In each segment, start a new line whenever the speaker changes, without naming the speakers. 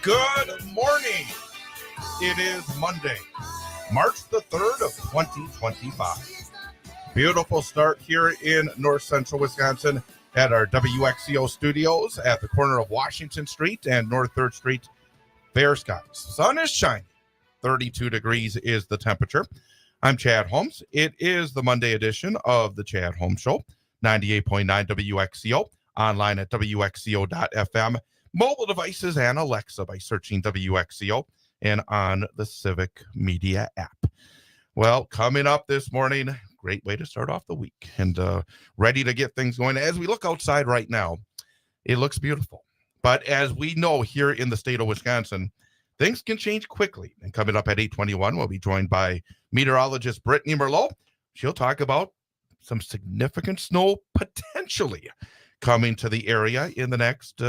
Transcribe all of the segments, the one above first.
Good morning. It is Monday, March the 3rd of 2025. Beautiful start here in north central Wisconsin at our WXCO studios at the corner of Washington Street and North 3rd Street. Fair skies. Sun is shining. 32 degrees is the temperature. I'm Chad Holmes. It is the Monday edition of the Chad Holmes Show, 98.9 WXCO, online at WXCO.FM. Mobile devices and Alexa by searching WXCO and on the Civic Media app. Well, coming up this morning, great way to start off the week and ready to get things going. As we look outside right now, it looks beautiful. But as we know here in the state of Wisconsin, things can change quickly. And coming up at 8:21, we'll be joined by meteorologist Brittney Merlot. She'll talk about some significant snow potentially coming to the area in the next,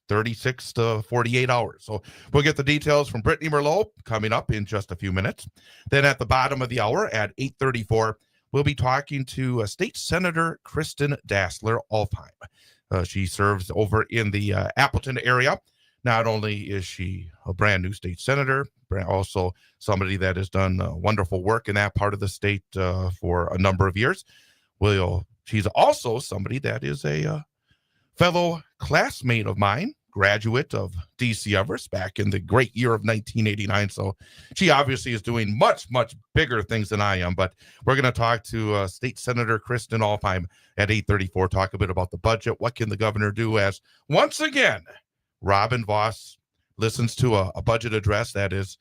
36 to 48 hours. So we'll get the details from Brittney Merlot coming up in just a few minutes. Then at the bottom of the hour at 8:34, we'll be talking to State Senator Kristin Alfheim. She serves over in the Appleton area. Not only is she a brand new state senator, but also somebody that has done wonderful work in that part of the state for a number of years. She's also somebody that is a fellow classmate of mine, graduate of D.C. Everest back in the great year of 1989. So she obviously is doing much, much bigger things than I am. But we're going to talk to State Senator Kristin Alfheim at 8:34, talk a bit about the budget. What can the governor do as, once again, Robin Vos listens to a budget address that is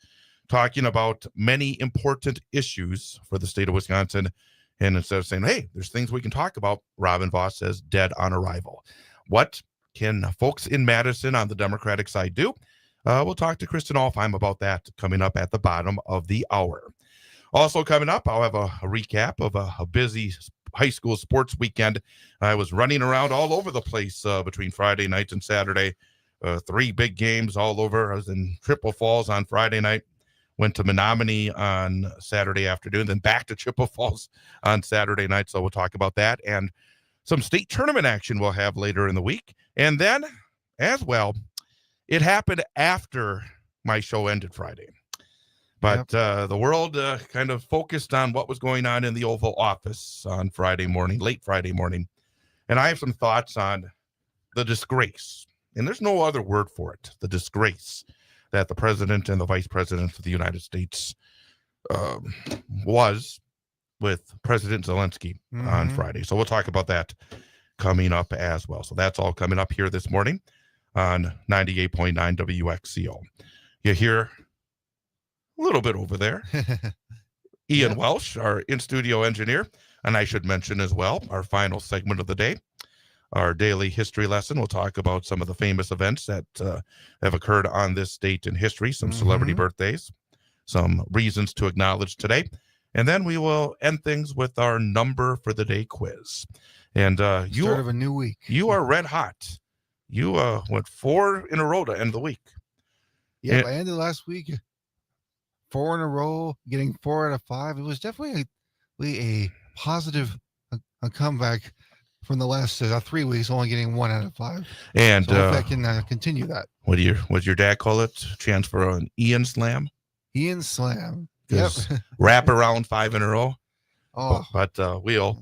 talking about many important issues for the state of Wisconsin. And instead of saying, hey, there's things we can talk about, Robin Vos says dead on arrival. What can folks in Madison on the Democratic side do? We'll talk to Kristin Alfheim about that coming up at the bottom of the hour. Also coming up, I'll have a recap of a busy high school sports weekend. I was running around all over the place between Friday night and Saturday. 3 big games all over. I was in Chippewa Falls on Friday night, went to Menominee on Saturday afternoon, then back to Chippewa Falls on Saturday night. So we'll talk about that and some state tournament action we'll have later in the week. And then, as well, it happened after my show ended Friday. But the world kind of focused on what was going on in the Oval Office on Friday morning, late Friday morning. And I have some thoughts on the disgrace. And there's no other word for it, the disgrace that the president and the vice president of the United States was with President Zelensky on Friday. So we'll talk about that coming up as well. So that's all coming up here this morning on 98.9 WXCO. You hear a little bit over there. Ian Welsh, our in-studio engineer. And I should mention as well, our final segment of the day, our daily history lesson. We'll talk about some of the famous events that have occurred on this date in history, some celebrity birthdays, some reasons to acknowledge today. And then we will end things with our number for the day quiz. And you
start of a new week.
You are red hot. You went 4 in a row to end the week.
Yeah, I ended last week 4 in a row, getting 4 out of 5. It was definitely a positive a comeback from the last 3 weeks, only getting 1 out of 5.
And
so if I can continue that.
What do your dad call it? Chance for an Ian slam?
Ian Slam. Yep.
Wrap around 5 in a row.
Oh,
But we'll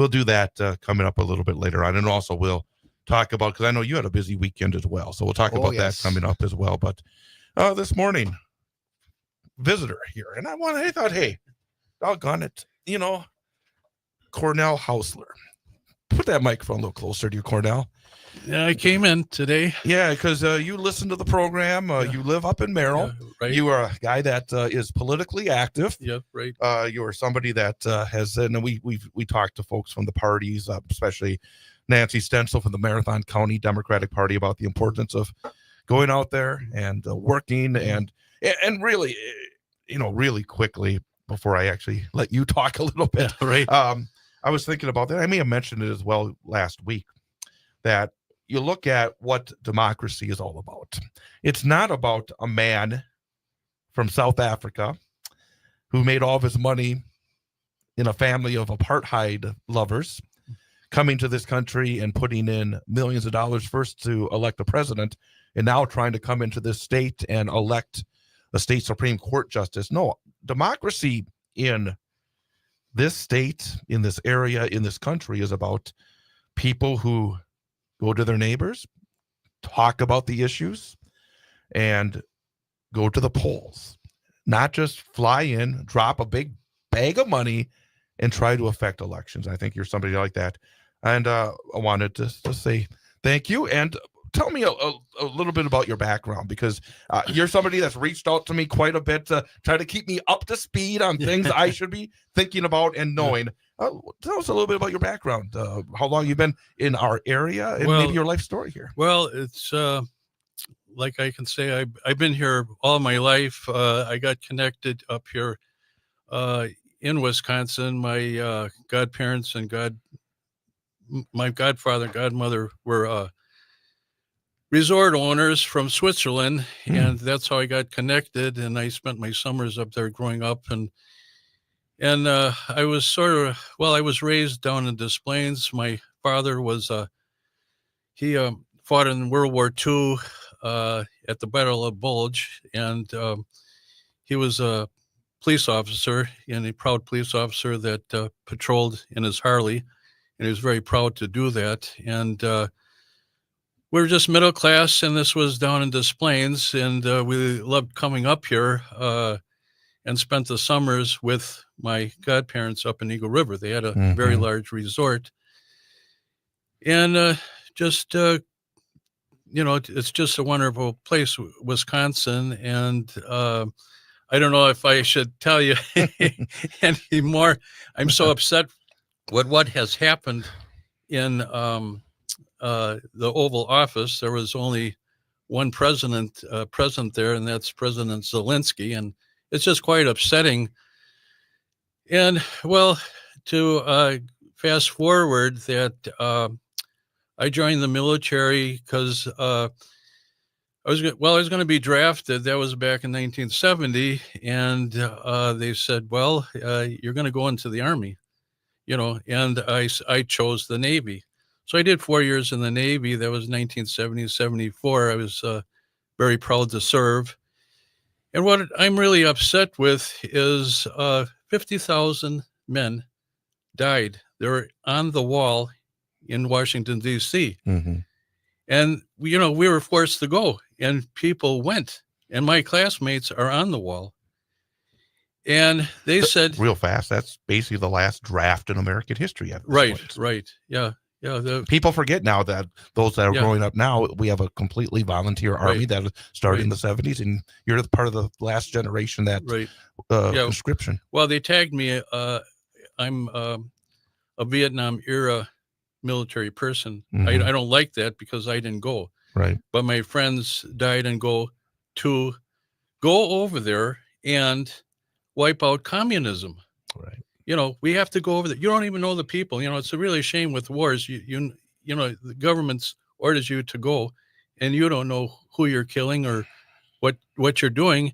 do that coming up a little bit later on, and also we'll talk about, because I know you had a busy weekend as well, so we'll talk about that coming up as well. But this morning, visitor here, and I thought, hey, doggone it, Cornell Hausler. Put that microphone a little closer to you, Cornell.
Yeah, I came in today.
Yeah, because you listen to the program. You live up in Merrill.
Yeah, right.
You are a guy that is politically active.
Yep, right.
You are somebody that has, and we talked to folks from the parties, especially Nancy Stencil from the Marathon County Democratic Party, about the importance of going out there and working and really, really quickly before I actually let you talk a little bit.
Right.
I was thinking about that. I may have mentioned it as well last week, that you look at what democracy is all about. It's not about a man from South Africa who made all of his money in a family of apartheid lovers coming to this country and putting in millions of dollars first to elect a president, and now trying to come into this state and elect a state Supreme Court justice. No, democracy in this state, in this area, in this country is about people who go to their neighbors, talk about the issues, and go to the polls. Not just fly in, drop a big bag of money, and try to affect elections. I think you're somebody like that. And I wanted to say thank you. And tell me a little bit about your background, because you're somebody that's reached out to me quite a bit to try to keep me up to speed on things I should be thinking about and knowing. Tell us a little bit about your background, how long you've been in our area, and maybe your life story here.
Well, it's like I can say I've been here all my life. I got connected up here in Wisconsin. My godparents and my godfather and godmother were resort owners from Switzerland, and that's how I got connected. And I spent my summers up there growing up, and I was I was raised down in Des Plaines. My father was he fought in World War II at the Battle of Bulge, and he was a police officer, and a proud police officer that patrolled in his Harley, and he was very proud to do that. And we were just middle class, and this was down in Des Plaines, and we loved coming up here and spent the summers with my godparents up in Eagle River. They had a very large resort, and it's just a wonderful place, Wisconsin. And I don't know if I should tell you anymore. I'm so upset with what has happened in the Oval Office. There was only one president present there, and that's President Zelensky. And it's just quite upsetting. And well, to fast forward that I joined the military because I was going to be drafted. That was back in 1970, and they said, "Well, you're going to go into the Army," And I chose the Navy. So I did 4 years in the Navy. That was 1970 to 74. I was very proud to serve. And what I'm really upset with is 50,000 men died. They were on the wall in Washington, D.C. And, we were forced to go, and people went. And my classmates are on the wall. And they said...
Real fast, that's basically the last draft in American history.
Right. Yeah.
People forget now that those that are growing up now, we have a completely volunteer army that started in the 70s, and you're part of the last generation that conscription.
Well, they tagged me. I'm a Vietnam era military person. I don't like that because I didn't go.
Right.
But my friends died and go over there and wipe out communism.
Right.
We have to go over there. You don't even know the people. It's a really shame with wars. You the government orders you to go, and you don't know who you're killing or what you're doing.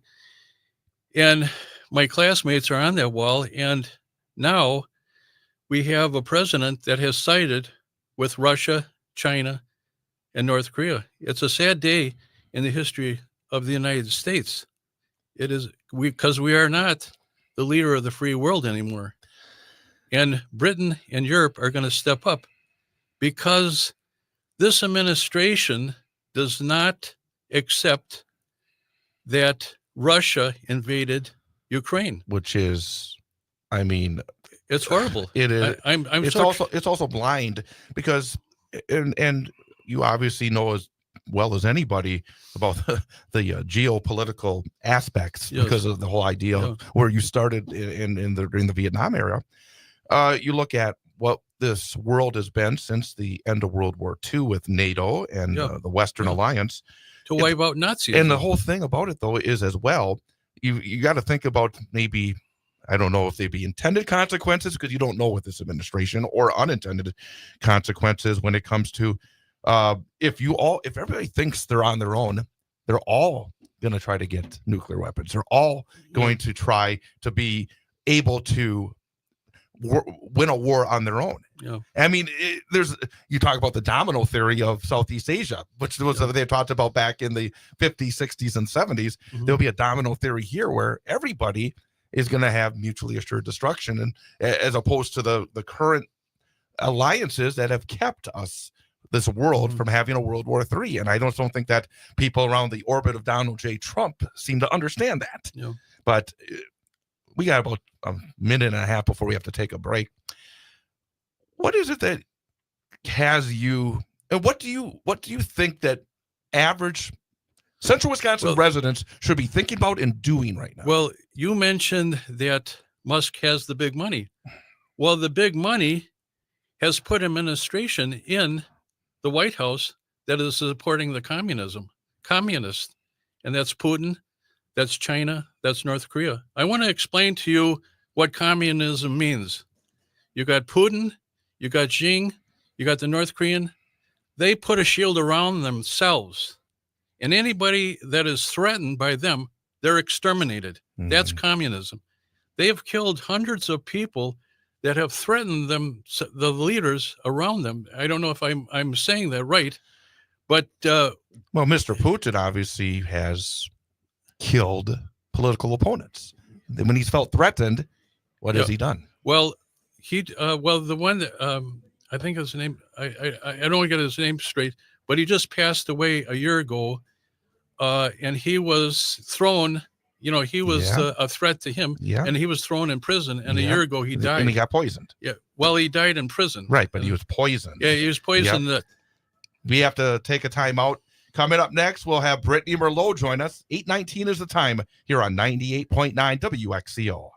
And my classmates are on that wall, and now we have a president that has sided with Russia, China, and North Korea. It's a sad day in the history of the United States. It is because we are not the leader of the free world anymore. And Britain and Europe are going to step up because this administration does not accept that Russia invaded Ukraine.
Which is, I mean,
It's horrible.
it is. It's also blind because, and you obviously know as well as anybody about the geopolitical aspects because of the whole idea of where you started during the Vietnam era. You look at what this world has been since the end of World War II with NATO and the Western Alliance
to wipe out Nazis.
And the whole thing about it, though, is as well, you got to think about maybe, I don't know if they be intended consequences because you don't know with this administration, or unintended consequences when it comes to if everybody thinks they're on their own, they're all going to try to get nuclear weapons. They're all going to try to be able to win a war on their own.
Yeah.
I mean, you talk about the domino theory of Southeast Asia, which was they talked about back in the 50s, 60s, and 70s. Mm-hmm. There'll be a domino theory here where everybody is going to have mutually assured destruction, and as opposed to the current alliances that have kept this world from having a World War III. And I don't think that people around the orbit of Donald J. Trump seem to understand that.
Yeah.
But we got about a minute and a half before we have to take a break. What is it that has you, and what do you think that average Central Wisconsin residents should be thinking about and doing right now?
Well, you mentioned that Musk has the big money. Well, the big money has put administration in the White House that is supporting the communist, and that's Putin, that's China, that's North Korea. I want to explain to you what communism means. You got Putin, you got Xi, you got the North Korean. They put a shield around themselves, and anybody that is threatened by them, they're exterminated. Mm-hmm. That's communism. They have killed hundreds of people that have threatened them, the leaders around them. I don't know if I'm saying that right, but
well, Mr. Putin obviously has killed political opponents. When he's felt threatened, what has he done?
Well, the one that I think his name, I don't get his name straight, but he just passed away a year ago, and he was thrown. He was a threat to him, and he was thrown in prison. And a year ago, he died.
And he got poisoned.
Yeah. Well, he died in prison.
Right, but he was poisoned.
Yeah, he was poisoned. Yep.
We have to take a time out. Coming up next, we'll have Brittney Merlot join us. 8:19 is the time here on 98.9 WXCO.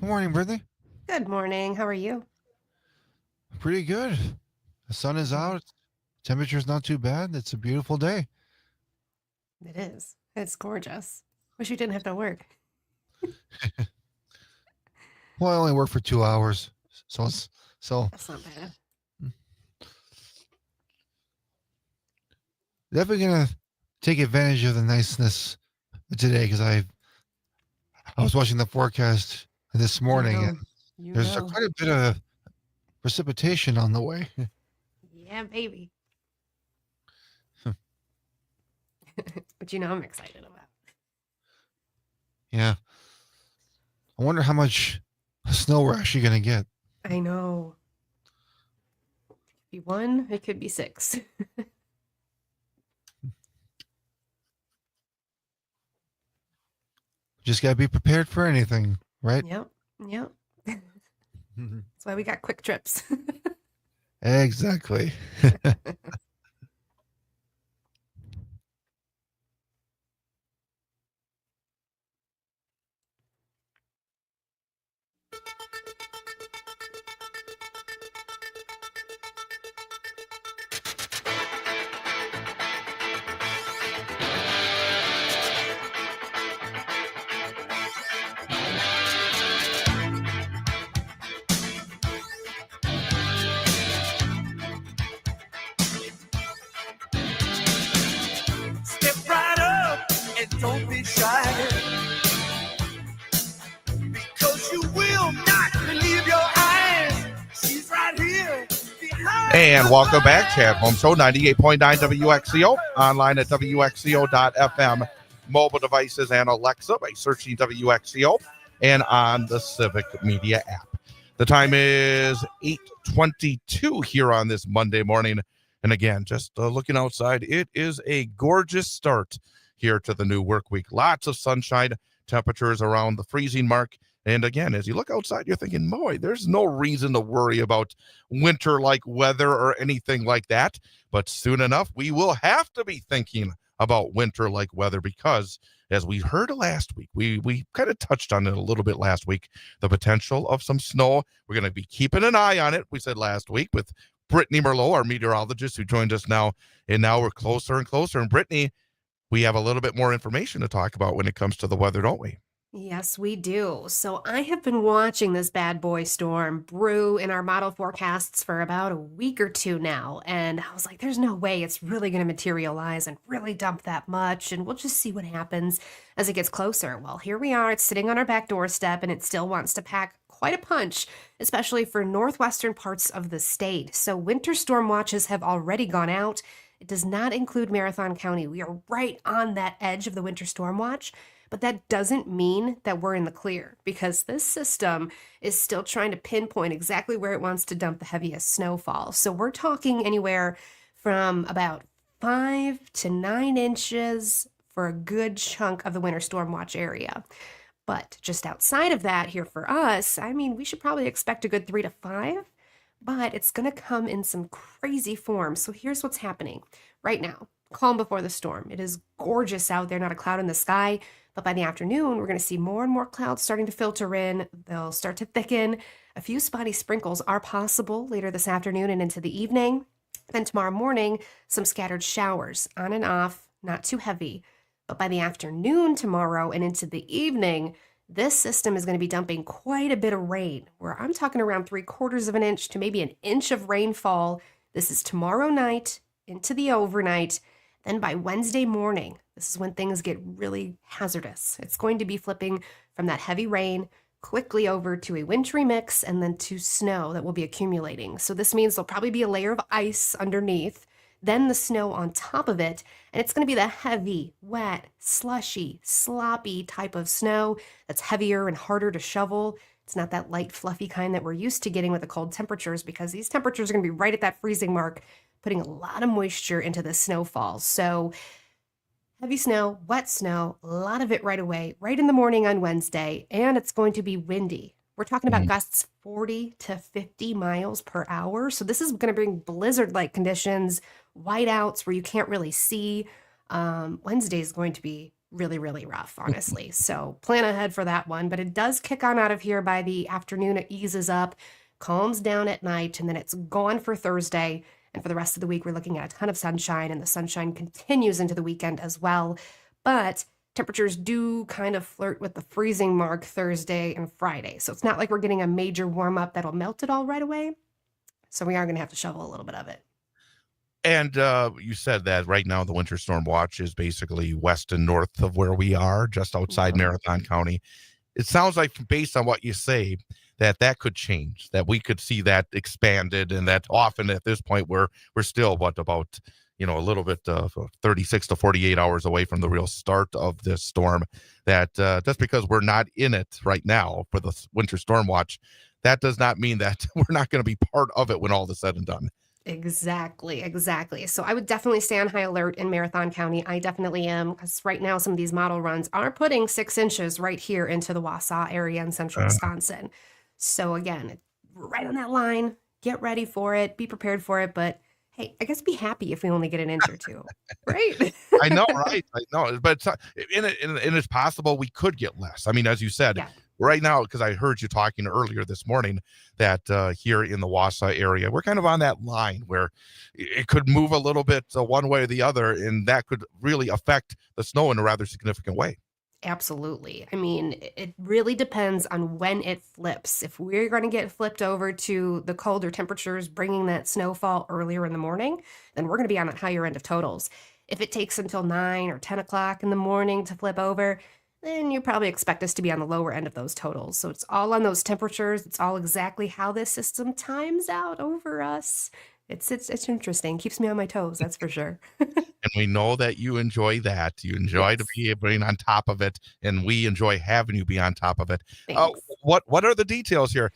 Good morning, Brittney.
Good morning. How are you?
Pretty good. The sun is out. Temperature's not too bad. It's a beautiful day.
It is. It's gorgeous. Wish you didn't have to work.
Well, I only work for 2 hours, so
That's not bad.
Definitely gonna take advantage of the niceness today because I was watching the forecast this morning, and there's quite a bit of precipitation on the way.
Yeah, baby. But I'm excited about.
Yeah. I wonder how much snow we're actually going to get.
I know. It could be 1, it could be 6.
Just got to be prepared for anything, right?
Yep. That's why we got quick trips.
Exactly.
Step right up and don't be shy, because you will not believe your eyes. She's right here behind.
And welcome back, Chad Holmes Show, 98.9 WXCO, online at WXCO.FM, mobile devices and Alexa by searching WXCO, and on the Civic Media app. The time is 8:22 here on this Monday morning. And again, just looking outside, it is a gorgeous start here to the new work week. Lots of sunshine, temperatures around the freezing mark. And again, as you look outside, you're thinking, boy, there's no reason to worry about winter-like weather or anything like that. But soon enough, we will have to be thinking about winter-like weather because, as we heard last week, we kind of touched on it a little bit last week, the potential of some snow. We're going to be keeping an eye on it, we said last week, with Brittney Merlot, our meteorologist, who joined us now. And now we're closer and closer. And Brittney, we have a little bit more information to talk about when it comes to the weather, don't we?
Yes, we do. So I have been watching this bad boy storm brew in our model forecasts for about a week or two now. And I was like, there's no way it's really going to materialize and really dump that much. And we'll just see what happens as it gets closer. Well, here we are. It's sitting on our back doorstep and it still wants to pack quite a punch, especially for northwestern parts of the state. So winter storm watches have already gone out. It does not include Marathon County. We are right on that edge of the winter storm watch. But that doesn't mean that we're in the clear, because this system is still trying to pinpoint exactly where it wants to dump the heaviest snowfall. So we're talking anywhere from about 5 to 9 inches for a good chunk of the winter storm watch area. But just outside of that, here for us, I mean, we should probably expect a good 3 to 5, but it's going to come in some crazy form. So here's what's happening right now. Calm before the storm. It is gorgeous out there, not a cloud in the sky. But by the afternoon, we're going to see more and more clouds starting to filter in. They'll start to thicken. A few spotty sprinkles are possible later this afternoon and into the evening. Then tomorrow morning, some scattered showers on and off, not too heavy. But by the afternoon tomorrow and into the evening, this system is going to be dumping quite a bit of rain, where I'm talking around 3/4 of an inch to maybe an inch of rainfall. This is tomorrow night into the overnight. Then by Wednesday morning, this is when things get really hazardous. It's going to be flipping from that heavy rain quickly over to a wintry mix and then to snow that will be accumulating. So this means there'll probably be a layer of ice underneath, then the snow on top of it, and it's going to be the heavy, wet, slushy, sloppy type of snow that's heavier and harder to shovel. It's not that light, fluffy kind that we're used to getting with the cold temperatures, because these temperatures are going to be right at that freezing mark, putting a lot of moisture into the snowfall. So heavy snow, wet snow, a lot of it right away, right in the morning on Wednesday, and it's going to be windy. We're talking about gusts 40 to 50 miles per hour. So this is going to bring blizzard-like conditions, whiteouts where you can't really see. Wednesday is going to be really, really rough, honestly. So plan ahead for that one. But it does kick on out of here by the afternoon. It eases up, calms down at night, and then it's gone for Thursday. And for the rest of the week, we're looking at a ton of sunshine, and the sunshine continues into the weekend as well. But temperatures do kind of flirt with the freezing mark Thursday and Friday. So it's not like we're getting a major warm up that'll melt it all right away. So we are going to have to shovel a little bit of it.
And you said that right now the winter storm watch is basically west and north of where we are, just outside Marathon County. It sounds like, based on what you say, that could change, that we could see that expanded, and that often at this point we're still about a little bit 36 to 48 hours away from the real start of this storm. That just because we're not in it right now for the winter storm watch, that does not mean that we're not going to be part of it when all is said and done.
Exactly. So I would definitely stay on high alert in Marathon County. I definitely am, because right now some of these model runs are putting 6 inches right here into the Wausau area in central Wisconsin. So again, we're right on that line. get ready for it, be prepared for it, but hey, I guess be happy if we only get an inch or two, right?
I know, right? I know, but it's not, and it's possible we could get less. I mean, as you said,
Yeah,
right now, because I heard you talking earlier this morning that here in the Wausau area, we're kind of on that line where it could move a little bit one way or the other, and that could really affect the snow in a rather significant way.
absolutely. I mean, it really depends on when it flips. If we're going to get flipped over to the colder temperatures, bringing that snowfall earlier in the morning, then we're going to be on that higher end of totals. If it takes until 9 or 10 o'clock in the morning to flip over, then you probably expect us to be on the lower end of those totals. So it's all on those temperatures. It's all exactly how this system times out over us. It's interesting. Keeps me on my toes, that's for sure.
And we know that you enjoy that. You enjoy to
Yes.
be being on top of it, and we enjoy having you be on top of it.
Thanks.
What are the details here?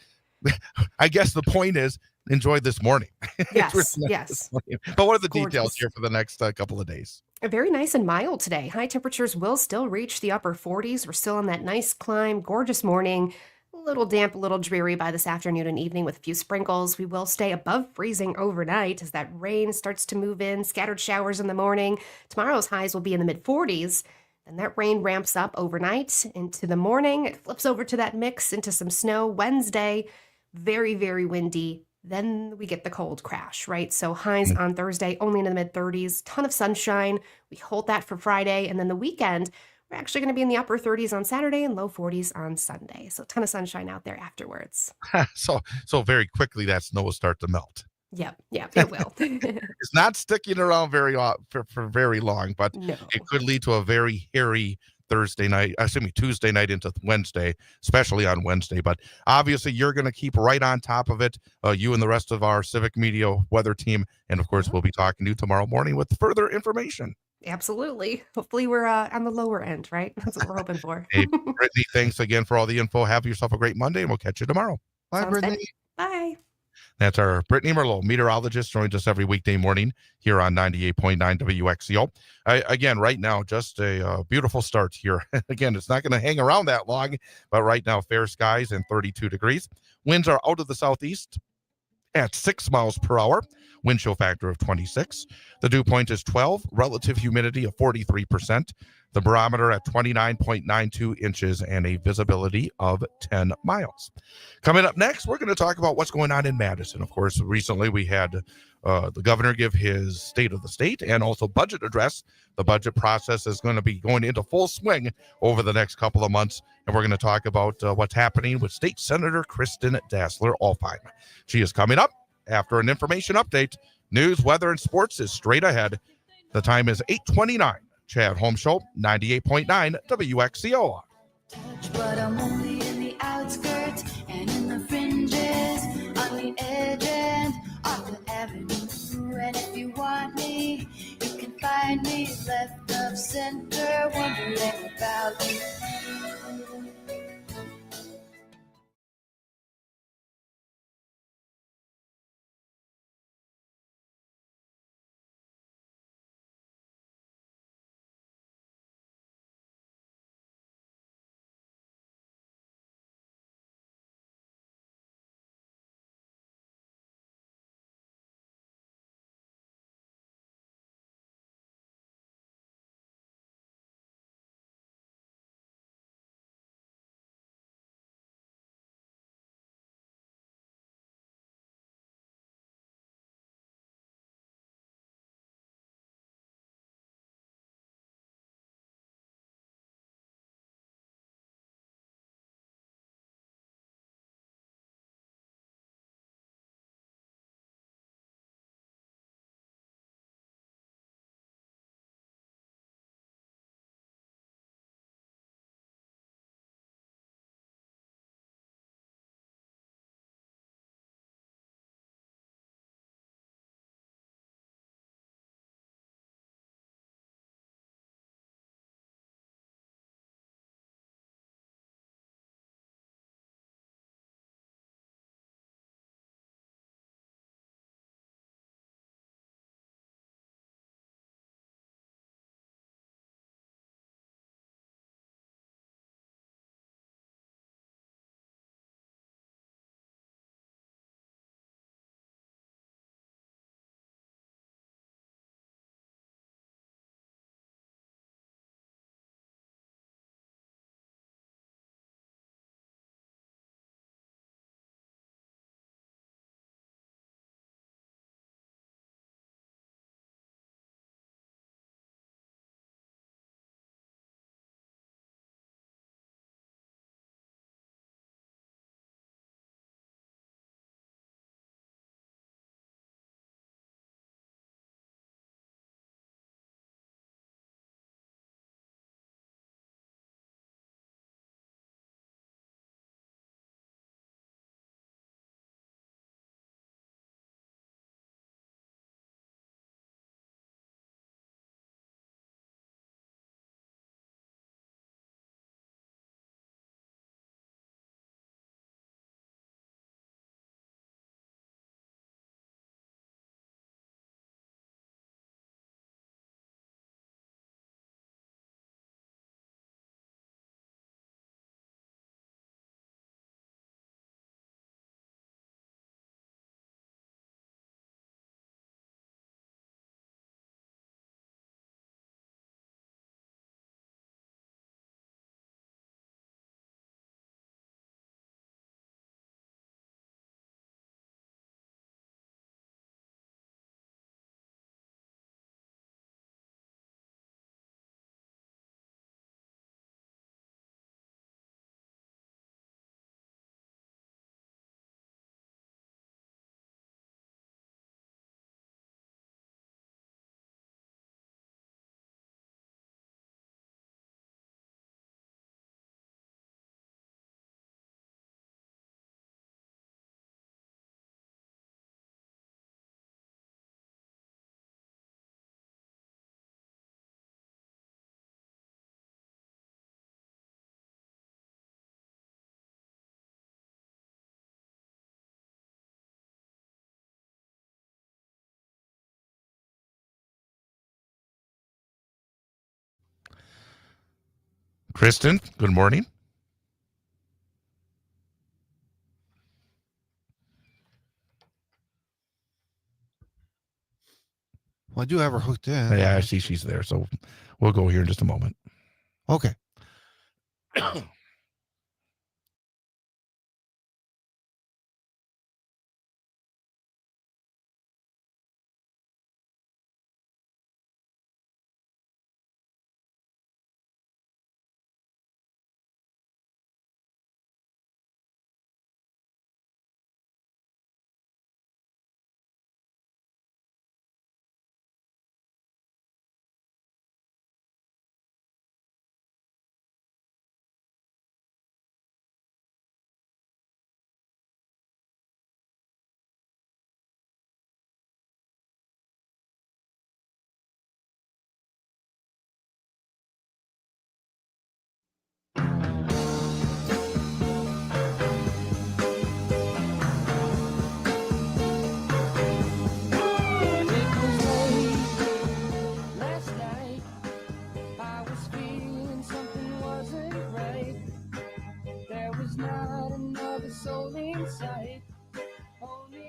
I guess the point is enjoy this morning. It's really
Yes,
nice this
yes.
morning. But what are the details
Gorgeous.
here for the next couple of days?
Very nice and mild today. High temperatures will still reach the upper 40s. We're still on that nice climb, gorgeous morning. A little damp, a little dreary by this afternoon and evening with a few sprinkles. We will stay above freezing overnight as that rain starts to move in, scattered showers in the morning. Tomorrow's highs will be in the mid 40s. Then that rain ramps up overnight into the morning. It flips over to that mix into some snow Wednesday. Very, very windy. Then we get the cold crash, right? So highs on Thursday only in the mid 30s, ton of sunshine. We hold that for Friday. And then the weekend, we're actually going to be in the upper 30s on Saturday and low 40s on Sunday. So ton of sunshine out there afterwards.
So very quickly that snow will start to melt.
Yep, yep, it will.
It's not sticking around for very long, but it
No.
could lead to a very hairy Thursday night, excuse me, Tuesday night into Wednesday, especially on Wednesday. But obviously, you're going to keep right on top of it, you and the rest of our Civic Media weather team. And of course,
Yeah,
we'll be talking to you tomorrow morning with further information.
absolutely. Hopefully, we're on the lower end, right? That's what we're hoping for.
Hey, Brittany, thanks again for all the info. Have yourself a great Monday, and we'll catch you tomorrow.
Bye,
Sounds
Brittany.
good. Bye.
That's our Brittney Merlot, meteorologist, joins us every weekday morning here on 98.9 WXCO. Again, right now, just a beautiful start here. Again, it's not going to hang around that long, but right now, fair skies and 32 degrees. Winds are out of the southeast at 6 miles per hour, wind chill factor of 26. The dew point is 12, relative humidity of 43%, the barometer at 29.92 inches, and a visibility of 10 miles. Coming up next, we're going to talk about what's going on in Madison. Of course, recently we had the governor give his state of the state and also budget address. The budget process is going to be going into full swing over the next couple of months, and we're going to talk about what's happening with State Senator Kristin Alfheim. She is coming up after an information update. News, weather, and sports is straight ahead. The time is 8:29. Chad Holmes Show, 98.9 WXCO.
But I'm only in the outskirts and in the fringes, on the edge end of the avenue. And if you want me, you can find me left of center, wondering about you.
Kristin, good morning.
Well, I do have her hooked in.
Yeah, I see she's there, so we'll go here in just a moment.
Okay.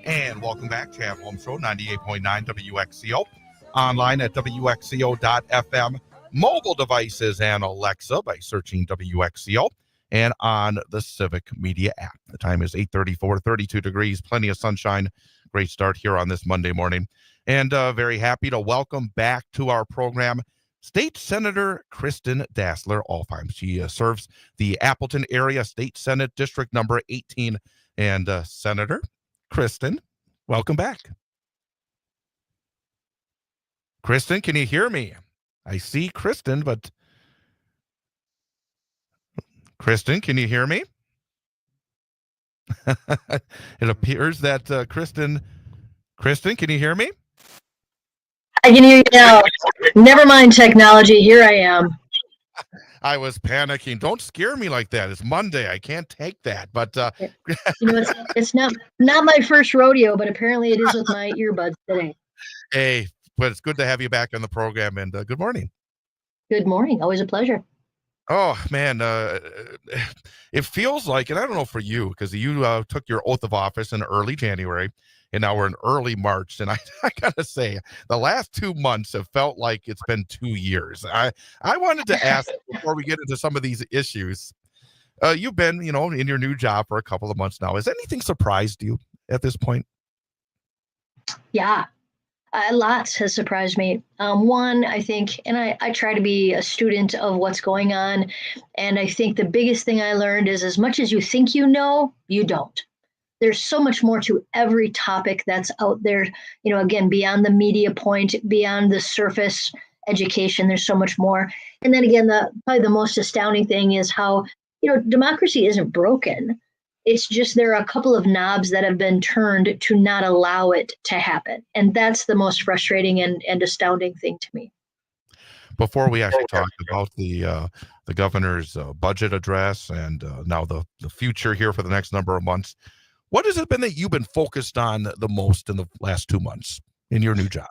And welcome back to Holmes Show, 98.9 WXCO. Online at WXCO.FM. Mobile devices and Alexa by searching WXCO. And on the Civic Media app. The time is 8:34, 32 degrees, plenty of sunshine. Great start here on this Monday morning. And very happy to welcome back to our program State Senator Kristin Alfheim. She serves the Appleton Area State Senate District number 18. And Senator Kristin, welcome back. Kristin, can you hear me? I see Kristin, but Kristin, can you hear me? It appears that Kristin, can you hear me?
I can hear you now. Never mind technology. Here I am.
I was panicking. Don't scare me like that. It's Monday. I can't take that. But
it's not my first rodeo, but apparently it is with my earbuds today.
Hey, but it's good to have you back on the program. And good morning.
Good morning. Always a pleasure.
Oh, man, it feels like, and I don't know for you, because you took your oath of office in early January, and now we're in early March. And I got to say, the last 2 months have felt like it's been 2 years. I wanted to ask, before we get into some of these issues, you've been, in your new job for a couple of months now. Has anything surprised you at this point?
Yeah. Lots has surprised me. One, I think, and I try to be a student of what's going on. And I think the biggest thing I learned is as much as you think you know, you don't. There's so much more to every topic that's out there, again, beyond the media point, beyond the surface education, there's so much more. And then again, probably the most astounding thing is how, democracy isn't broken. It's just there are a couple of knobs that have been turned to not allow it to happen. And that's the most frustrating and astounding thing to me.
Before we actually talk about the governor's budget address and now the future here for the next number of months, what has it been that you've been focused on the most in the last 2 months in your new job?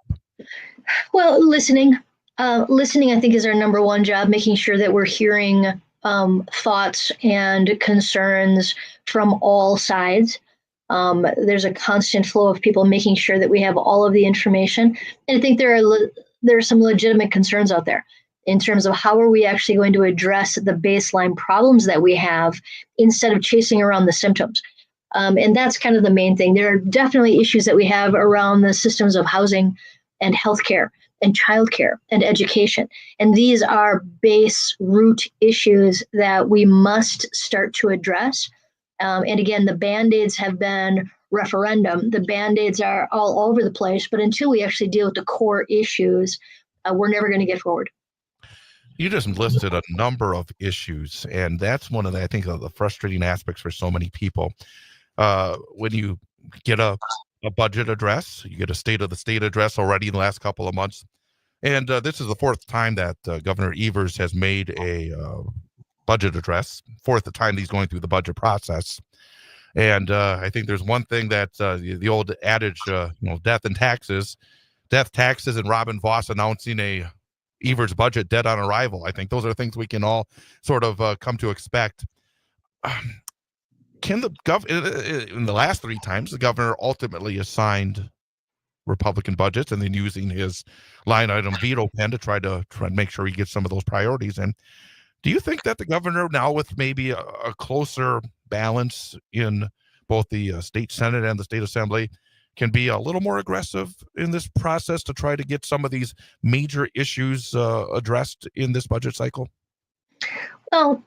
Well, listening. Listening, I think, is our number one job, making sure that we're hearing thoughts and concerns from all sides. There's a constant flow of people making sure that we have all of the information. And I think there are some legitimate concerns out there in terms of how are we actually going to address the baseline problems that we have instead of chasing around the symptoms. And that's kind of the main thing. There are definitely issues that we have around the systems of housing and healthcare and childcare and education. And these are base root issues that we must start to address. And again, the Band-Aids have been referendum. The Band-Aids are all over the place, but until we actually deal with the core issues, we're never going to get forward.
You just listed a number of issues, and that's one of the, I think, of the frustrating aspects for so many people. When you get a budget address, you get a state of the state address already in the last couple of months. And this is the fourth time that Governor Evers has made a budget address, fourth time he's going through the budget process. And I think there's one thing that the old adage, death, taxes, and Robin Vos announcing a Evers budget dead on arrival. I think those are things we can all sort of come to expect. Can the in the last 3 times, the governor ultimately assigned Republican budgets and then using his line item veto pen to try to make sure he gets some of those priorities in. Do you think that the governor now, with maybe a closer balance in both the state Senate and the state assembly, can be a little more aggressive in this process to try to get some of these major issues addressed in this budget cycle?
Well,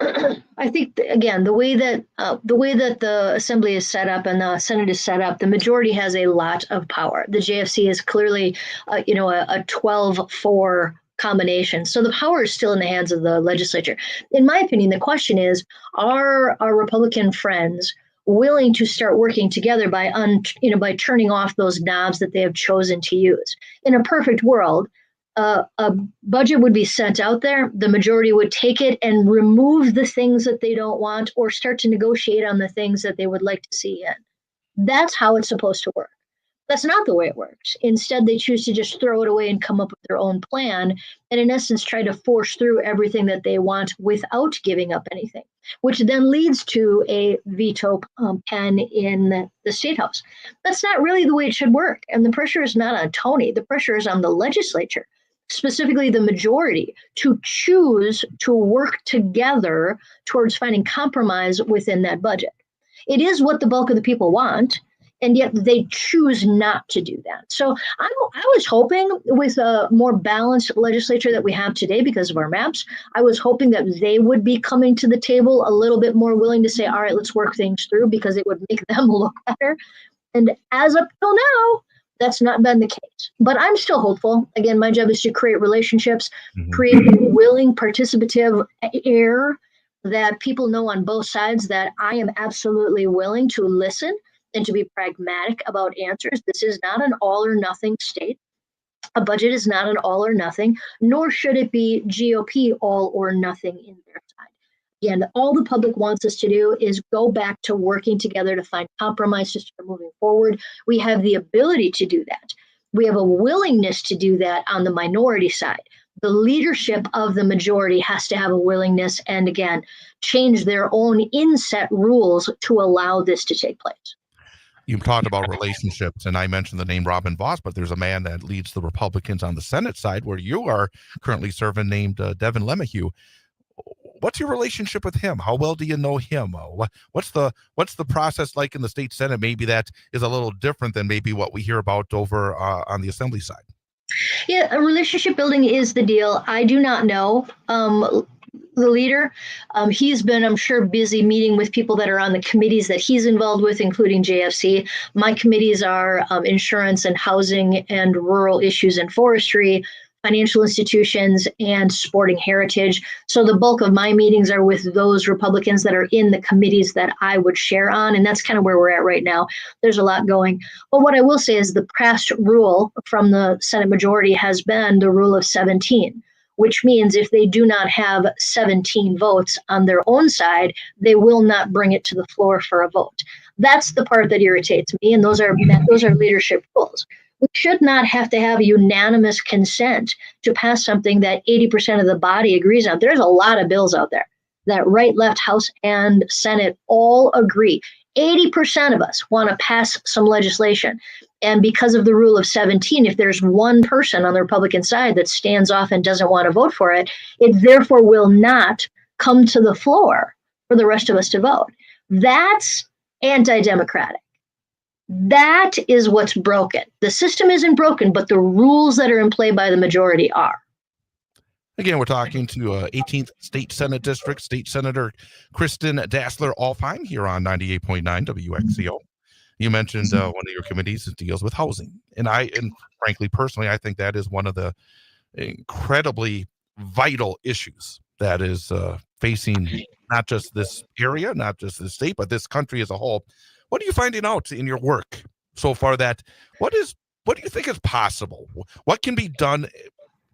I think again, the way that the assembly is set up and the Senate is set up, the majority has a lot of power. The JFC is clearly, a 12-4 combination. So the power is still in the hands of the legislature. In my opinion, the question is, are our Republican friends willing to start working together by turning off those knobs that they have chosen to use? In a perfect world, a budget would be sent out there. The majority would take it and remove the things that they don't want, or start to negotiate on the things that they would like to see in. That's how it's supposed to work. That's not the way it works. Instead, they choose to just throw it away and come up with their own plan, and in essence, try to force through everything that they want without giving up anything, which then leads to a veto pen in the State House. That's not really the way it should work. And the pressure is not on Tony. The pressure is on the legislature, specifically the majority, to choose to work together towards finding compromise within that budget. It is what the bulk of the people want, and yet they choose not to do that. So I was hoping, with a more balanced legislature that we have today because of our maps, I was hoping that they would be coming to the table a little bit more willing to say, all right, let's work things through, because it would make them look better. And as up till now, that's not been the case. But I'm still hopeful. Again, my job is to create relationships, create a willing, participative air that people know on both sides that I am absolutely willing to listen and to be pragmatic about answers. This is not an all or nothing state. A budget is not an all or nothing, nor should it be GOP all or nothing in their side. Again, all the public wants us to do is go back to working together to find compromise to start moving forward. We have the ability to do that. We have a willingness to do that on the minority side. The leadership of the majority has to have a willingness and, again, change their own inset rules to allow this to take place.
You talked about relationships, and I mentioned the name Robin Vos, but there's a man that leads the Republicans on the Senate side where you are currently serving, named Devin LeMahieu. What's your relationship with him? How well do you know him? What's the process like in the state Senate? Maybe that is a little different than maybe what we hear about over on the Assembly side.
Yeah, a relationship building is the deal. I do not know the leader. He's been, I'm sure, busy meeting with people that are on the committees that he's involved with, including JFC. My committees are insurance and housing and rural issues and forestry, financial institutions, and sporting heritage. So the bulk of my meetings are with those Republicans that are in the committees that I would share on. And that's kind of where we're at right now. There's a lot going. But what I will say is the past rule from the Senate majority has been the rule of 17, which means if they do not have 17 votes on their own side, they will not bring it to the floor for a vote. That's the part that irritates me. And those are leadership rules. We should not have to have unanimous consent to pass something that 80% of the body agrees on. There's a lot of bills out there that right, left, House, and Senate all agree. 80% of us want to pass some legislation. And because of the rule of 17, if there's one person on the Republican side that stands off and doesn't want to vote for it, it therefore will not come to the floor for the rest of us to vote. That's anti-democratic. That is what's broken. The system isn't broken, but the rules that are in play by the majority are.
Again, we're talking to 18th State Senate District State Senator Kristin Alfheim here on 98.9 WXCO. You mentioned one of your committees that deals with housing. And frankly, personally, I think that is one of the incredibly vital issues that is facing not just this area, not just the state, but this country as a whole. What are you finding out in your work so far what do you think is possible? What can be done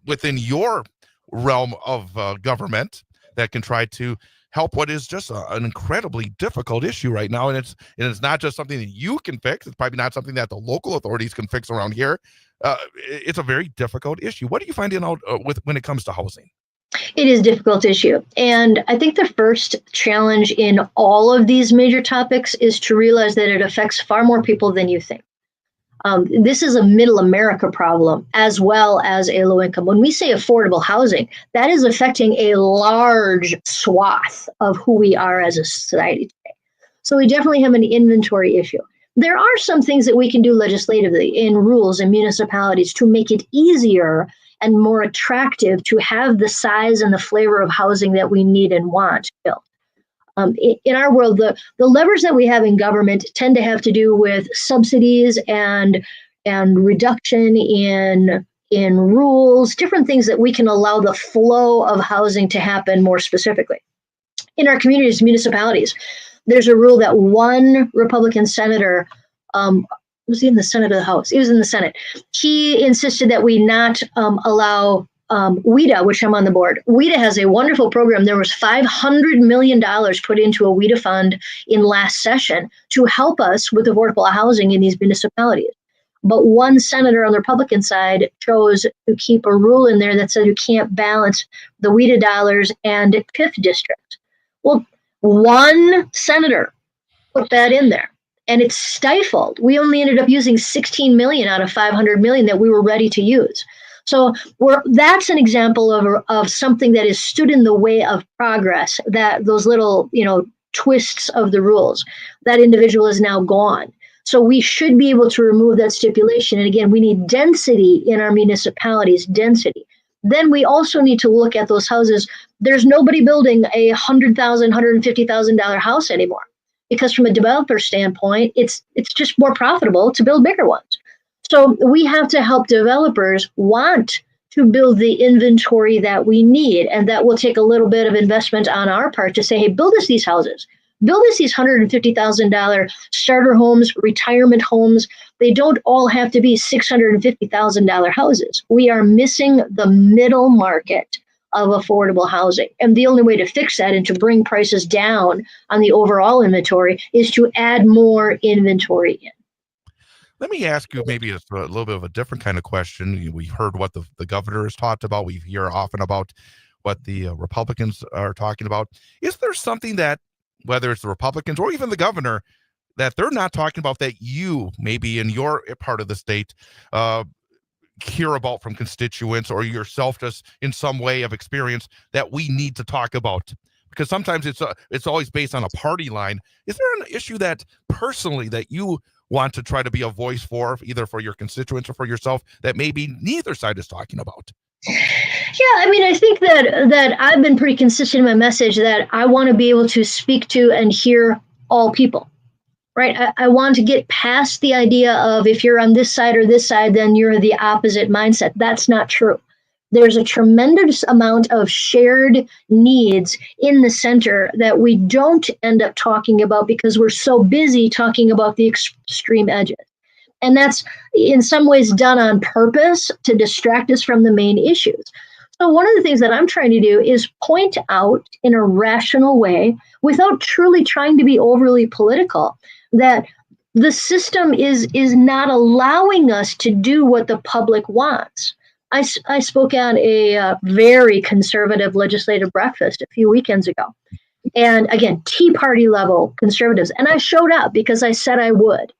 within your realm of government that can try to help what is just an incredibly difficult issue right now? And it's not just something that you can fix. It's probably not something that the local authorities can fix around here. it's a very difficult issue. What are you finding out when it comes to housing?
It is a difficult issue. And I think the first challenge in all of these major topics is to realize that it affects far more people than you think. This is a middle America problem as well as a low income. When we say affordable housing, that is affecting a large swath of who we are as a society today. So we definitely have an inventory issue. There are some things that we can do legislatively in rules and municipalities to make it easier and more attractive to have the size and the flavor of housing that we need and want built. In our world, the levers that we have in government tend to have to do with subsidies and reduction in rules, different things that we can allow the flow of housing to happen more specifically. In our communities, municipalities, there's a rule that one Republican senator, was he in the Senate or the House? He was in the Senate. He insisted that we not allow WIDA, which I'm on the board. WIDA has a wonderful program. There was $500 million put into a WIDA fund in last session to help us with affordable housing in these municipalities. But one senator on the Republican side chose to keep a rule in there that said you can't balance the WIDA dollars and PIF districts. Well, one senator put that in there. And it's stifled. We only ended up using 16 million out of 500 million that we were ready to use. So that's an example of something that has stood in the way of progress, that those little, twists of the rules. That individual is now gone. So we should be able to remove that stipulation. And again, we need density in our municipalities, density. Then we also need to look at those houses. There's nobody building a $100,000, $150,000 house anymore. Because from a developer standpoint, it's just more profitable to build bigger ones. So we have to help developers want to build the inventory that we need. And that will take a little bit of investment on our part to say, hey, build us these houses. Build us these $150,000 starter homes, retirement homes. They don't all have to be $650,000 houses. We are missing the middle market of affordable housing. And the only way to fix that and to bring prices down on the overall inventory is to add more inventory in.
Let me ask you maybe a little bit of a different kind of question. We've heard what the governor has talked about. We hear often about what the Republicans are talking about. Is there something that, whether it's the Republicans or even the governor, that they're not talking about that you, maybe in your part of the state, hear about from constituents or yourself just in some way of experience that we need to talk about? Because sometimes it's always based on a party line. Is there an issue that personally that you want to try to be a voice for, either for your constituents or for yourself, that maybe neither side is talking about?
Yeah, I mean, I think that I've been pretty consistent in my message that I want to be able to speak to and hear all people. Right. I want to get past the idea of if you're on this side or this side, then you're the opposite mindset. That's not true. There's a tremendous amount of shared needs in the center that we don't end up talking about because we're so busy talking about the extreme edges. And that's in some ways done on purpose to distract us from the main issues. So one of the things that I'm trying to do is point out in a rational way, without truly trying to be overly political, that the system is not allowing us to do what the public wants. I spoke at a very conservative legislative breakfast a few weekends ago. And again, Tea Party level conservatives. And I showed up because I said I would.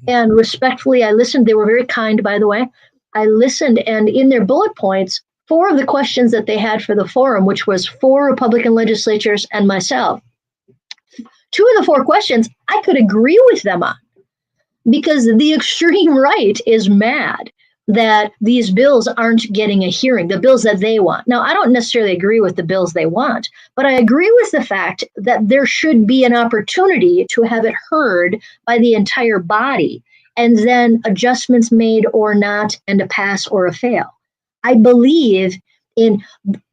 And respectfully, I listened. They were very kind, by the way. I listened, and in their bullet points, 4 of the questions that they had for the forum, which was 4 Republican legislatures and myself, 2 of the 4 questions I could agree with them on, because the extreme right is mad that these bills aren't getting a hearing, the bills that they want. Now, I don't necessarily agree with the bills they want, but I agree with the fact that there should be an opportunity to have it heard by the entire body, and then adjustments made or not, and a pass or a fail. I believe in,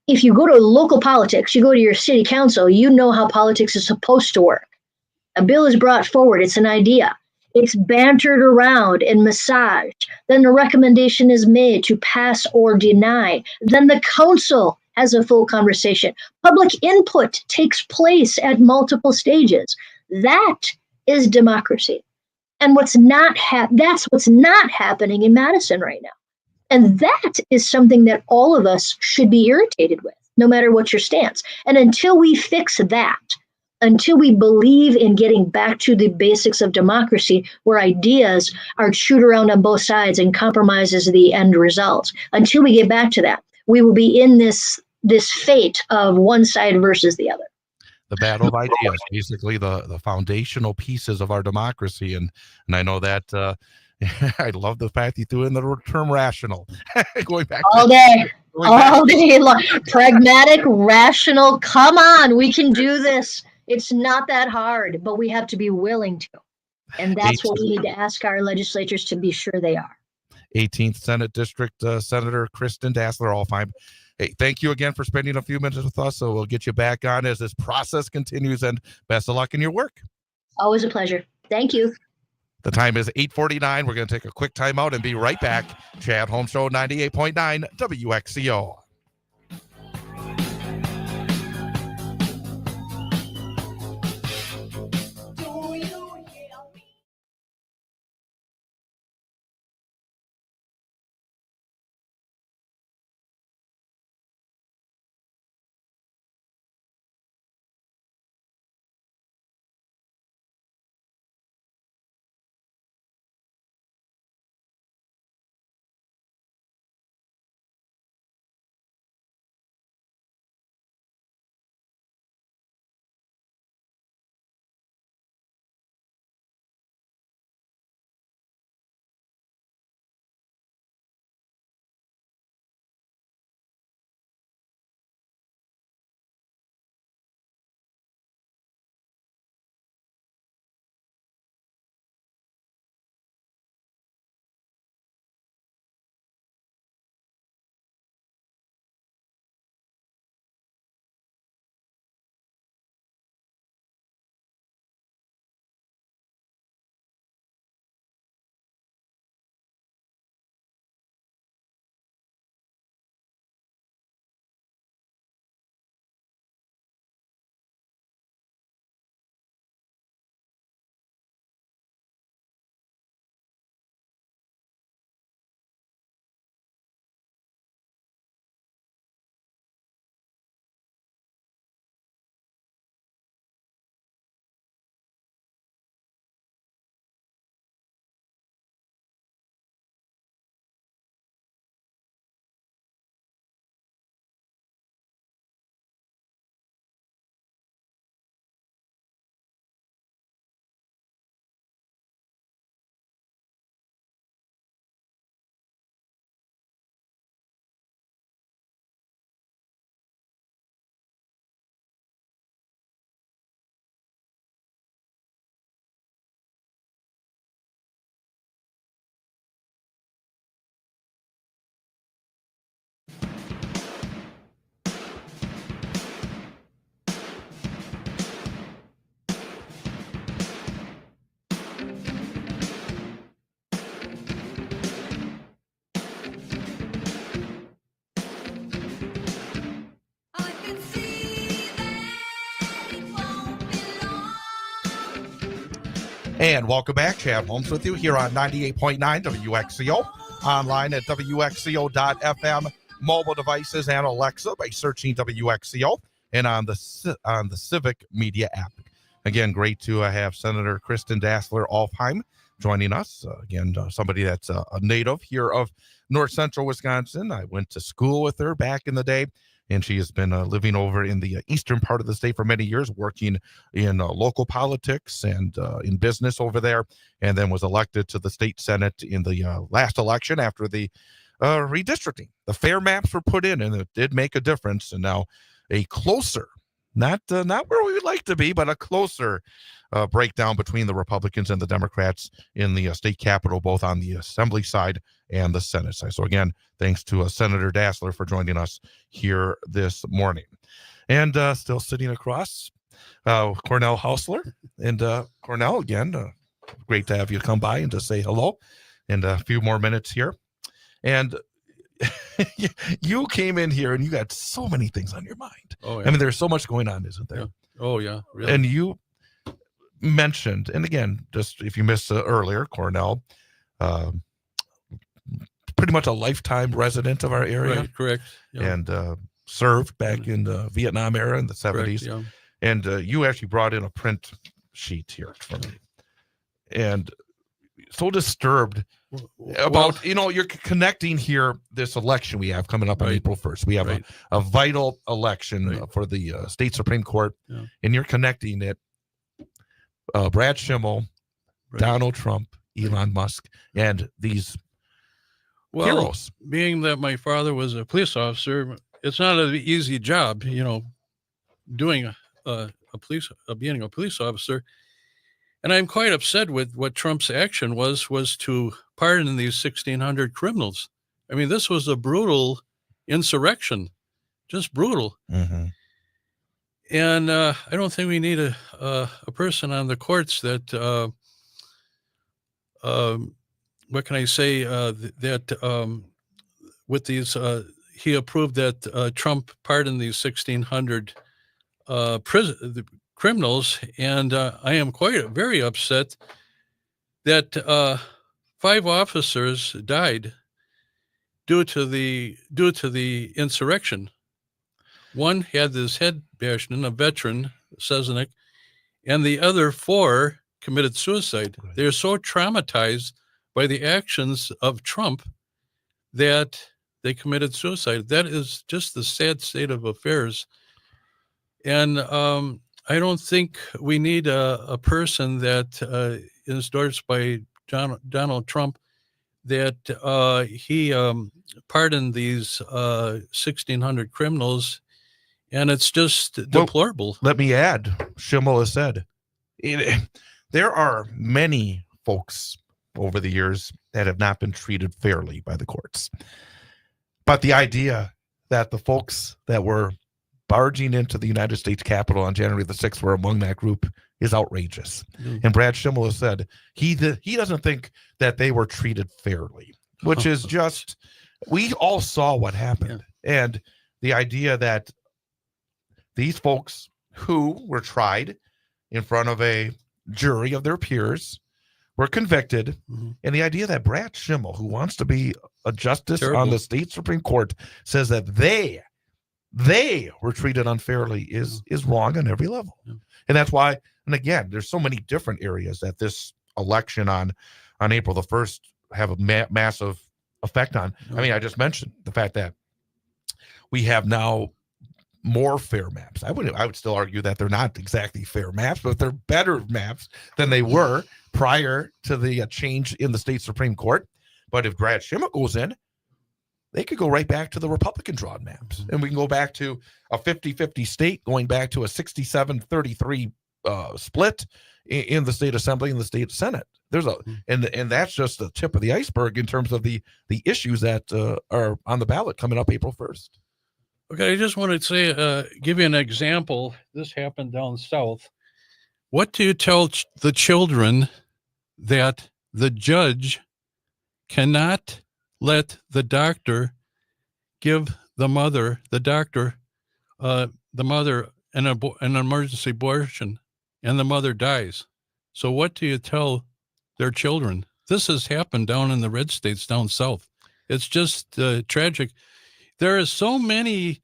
if you go to local politics, you go to your city council, you know how politics is supposed to work. A bill is brought forward, it's an idea. It's bantered around and massaged. Then the recommendation is made to pass or deny. Then the council has a full conversation. Public input takes place at multiple stages. That is democracy. And that's what's not happening in Madison right now. And that is something that all of us should be irritated with, no matter what your stance. And until we fix that, until we believe in getting back to the basics of democracy, where ideas are chewed around on both sides and compromise is the end result, until we get back to that, we will be in this fate of one side versus the other.
The battle of ideas, basically the foundational pieces of our democracy. And I know that I love the fact you threw in the term rational. Going back
all day long. Pragmatic, rational. Come on, we can do this. It's not that hard, but we have to be willing to. And that's what we need to ask our legislatures to be sure they are.
18th Senate District Senator Kristin Alfheim. Hey, thank you again for spending a few minutes with us. So we'll get you back on as this process continues, and best of luck in your work.
Always a pleasure. Thank you.
The time is 8:49. We're going to take a quick time out and be right back. Chad Holmes Show, 98.9 WXCO. And welcome back. Chad Holmes with you here on 98.9 WXCO, online at WXCO.FM, mobile devices and Alexa by searching WXCO, and on the Civic Media app. Again, great to have Senator Kristin Alfheim joining us. Somebody that's a native here of North Central Wisconsin. I went to school with her back in the day, and she has been living over in the eastern part of the state for many years, working in local politics and in business over there, and then was elected to the state Senate in the last election after the redistricting. The fair maps were put in, and it did make a difference, and now a closer, not where we would like to be, but a closer breakdown between the Republicans and the Democrats in the state capitol, both on the Assembly side and the Senate side. So again, thanks to Senator Dassler for joining us here this morning. And still sitting across, Cornell Hausler. And Cornell, again, great to have you come by and to say hello. And a few more minutes here. And you came in here and you got so many things on your mind.
Oh, yeah.
I mean, there's so much going on, isn't there?
Yeah. Oh, yeah. Really.
And you mentioned, and again, just if you missed earlier, Cornell pretty much a lifetime resident of our area.
Right, correct. Yeah.
And served back in the Vietnam era in the 70s.
Correct, yeah.
And you actually brought in a print sheet here for me. And so disturbed about, you're connecting here this election we have coming up on April 1st. We have a vital election for the state Supreme Court, and you're connecting it. Brad Schimmel, Donald Trump, Elon Musk, and these heroes.
Being that my father was a police officer, it's not an easy job, doing being a police officer. And I'm quite upset with what Trump's action was to pardon these 1,600 criminals. I mean, this was a brutal insurrection, just brutal.
Mm-hmm.
And I don't think we need a person on the courts that, what can I say, that with these, he approved that Trump pardoned these 1,600 criminals, and I am very upset that 5 officers died due to the insurrection. One had his head bashed in, a veteran, Sezenik, and the other 4 committed suicide. Right. They're so traumatized by the actions of Trump that they committed suicide. That is just the sad state of affairs. And I don't think we need a person that is endorsed by Donald Trump, that he pardoned these 1,600 criminals, and it's just deplorable.
Let me add, Schimmel has said, there are many folks over the years that have not been treated fairly by the courts. But the idea that the folks that were barging into the United States Capitol on January the 6th were among that group is outrageous. Mm-hmm. And Brad Schimmel has said he doesn't think that they were treated fairly, which is just, we all saw what happened. Yeah. And the idea that these folks who were tried in front of a jury of their peers were convicted. Mm-hmm. And the idea that Brad Schimmel, who wants to be a justice on the state Supreme Court, says that they were treated unfairly is wrong on every level. Yeah. And that's why, and again, there's so many different areas that this election on April the 1st have a massive effect on. I mean, I just mentioned the fact that we have now more fair maps. I would still argue that they're not exactly fair maps, but they're better maps than they were prior to the change in the state Supreme Court. But if Brad Schimmel goes in, they could go right back to the Republican drawn maps. And we can go back to a 50-50 state, going back to a 67-33 split in the state assembly and the state senate. There's and that's just the tip of the iceberg in terms of the issues that are on the ballot coming up April 1st.
Okay, I just want to say, give you an example. This happened down south. What do you tell the children that the judge cannot let the doctor give the mother an emergency abortion, and the mother dies? So what do you tell their children? This has happened down in the red states down south. It's just tragic. There are so many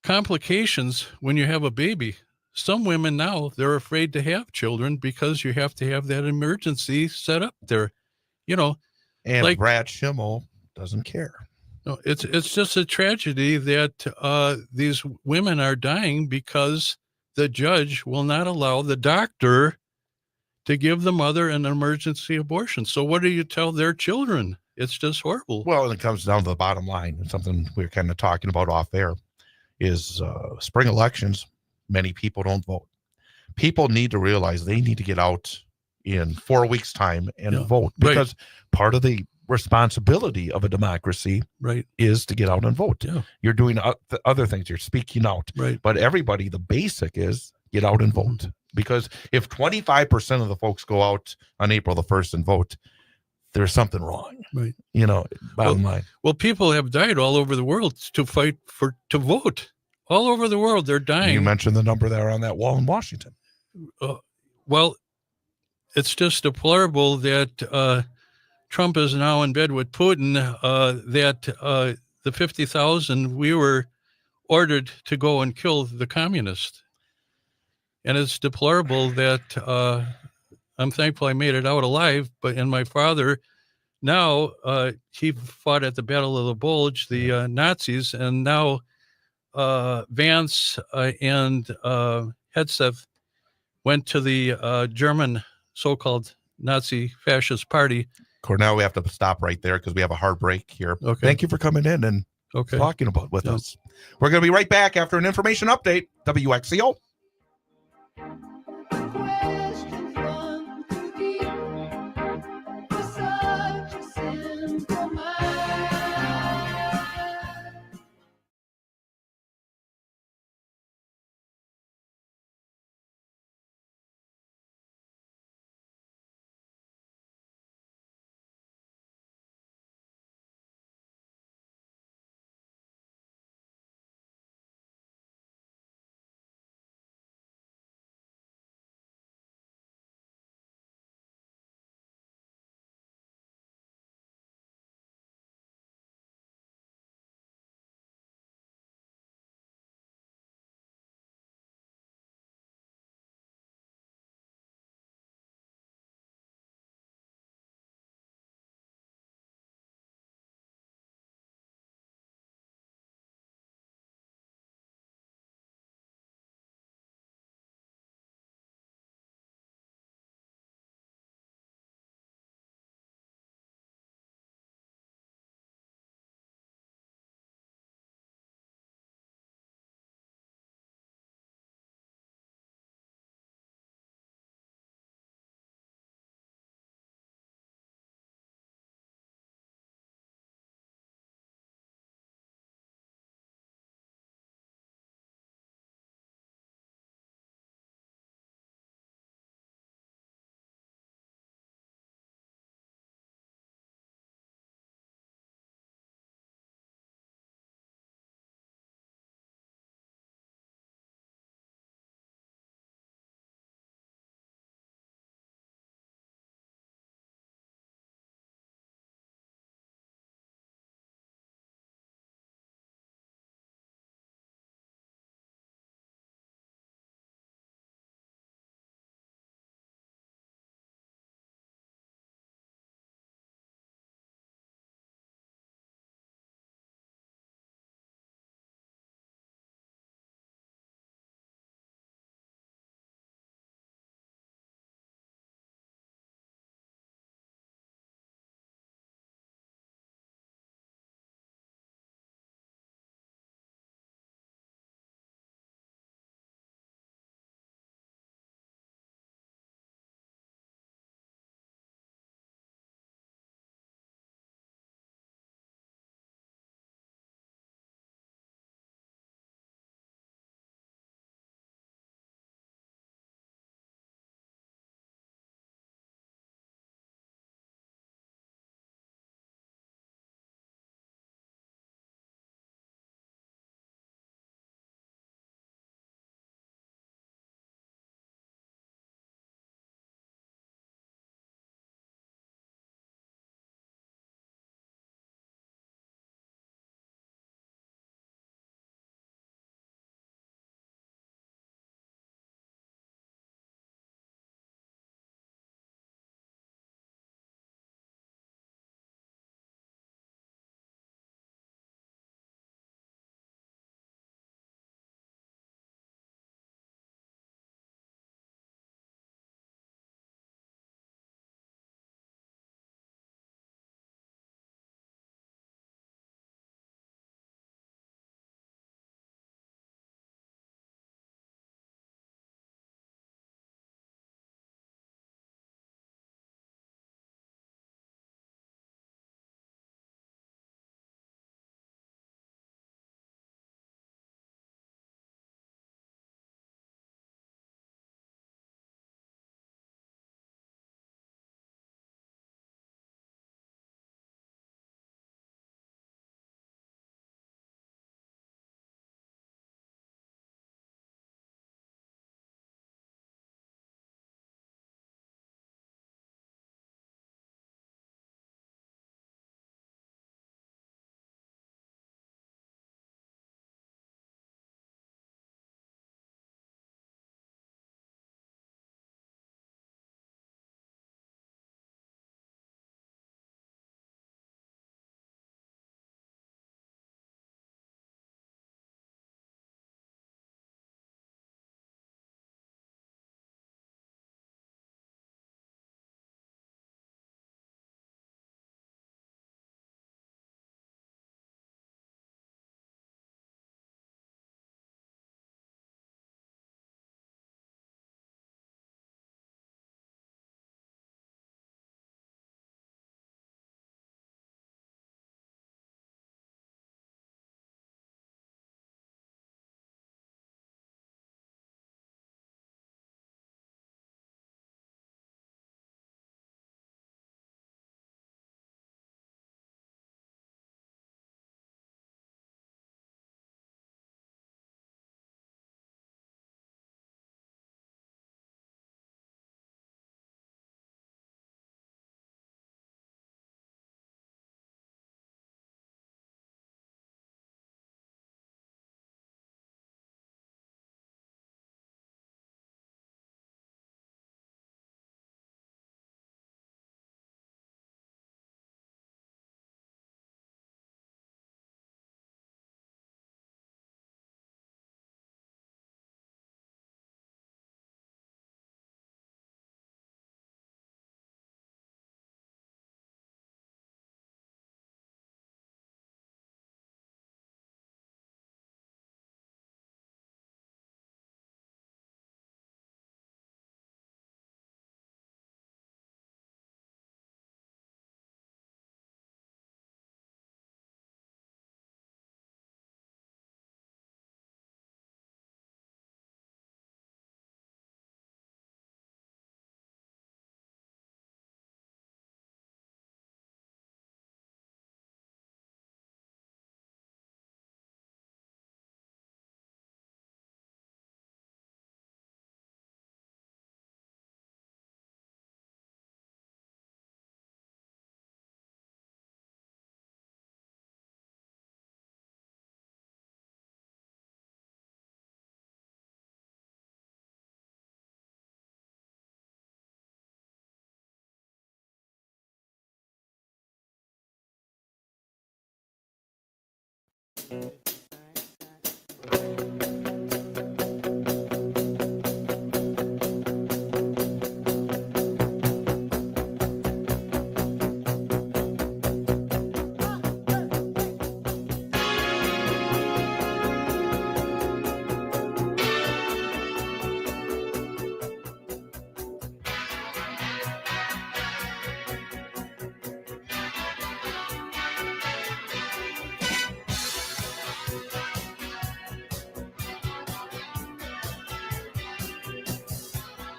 complications when you have a baby. Some women now, they're afraid to have children because you have to have that emergency set up there,
And like, Brad Schimmel doesn't care.
No, it's just a tragedy that these women are dying because the judge will not allow the doctor to give the mother an emergency abortion. So what do you tell their children? It's just horrible.
Well, and it comes down to the bottom line, and something we're kind of talking about off air is spring elections. Many people don't vote. People need to realize they need to get out in 4 weeks' time and vote, because part of the responsibility of a democracy is to get out and vote. Yeah. You're doing other things. You're speaking out. Right. But everybody, the basic is get out and vote. Because if 25% of the folks go out on April the 1st and vote, there's something wrong. Right. Bottom line.
Well, people have died all over the world to fight to vote. All over the world, they're dying.
You mentioned the number that are on that wall in Washington.
Well, it's just deplorable that Trump is now in bed with Putin, that the 50,000 we were ordered to go and kill the communists. And it's deplorable that I'm thankful I made it out alive. And my father now, he fought at the Battle of the Bulge, the Nazis, and now Vance and Hegseth went to the German so-called Nazi fascist party.
Cornell, we have to stop right there because we have a hard break here.
Okay.
Thank you for coming in and talking about with us. We're going to be right back after an information update. WXCO.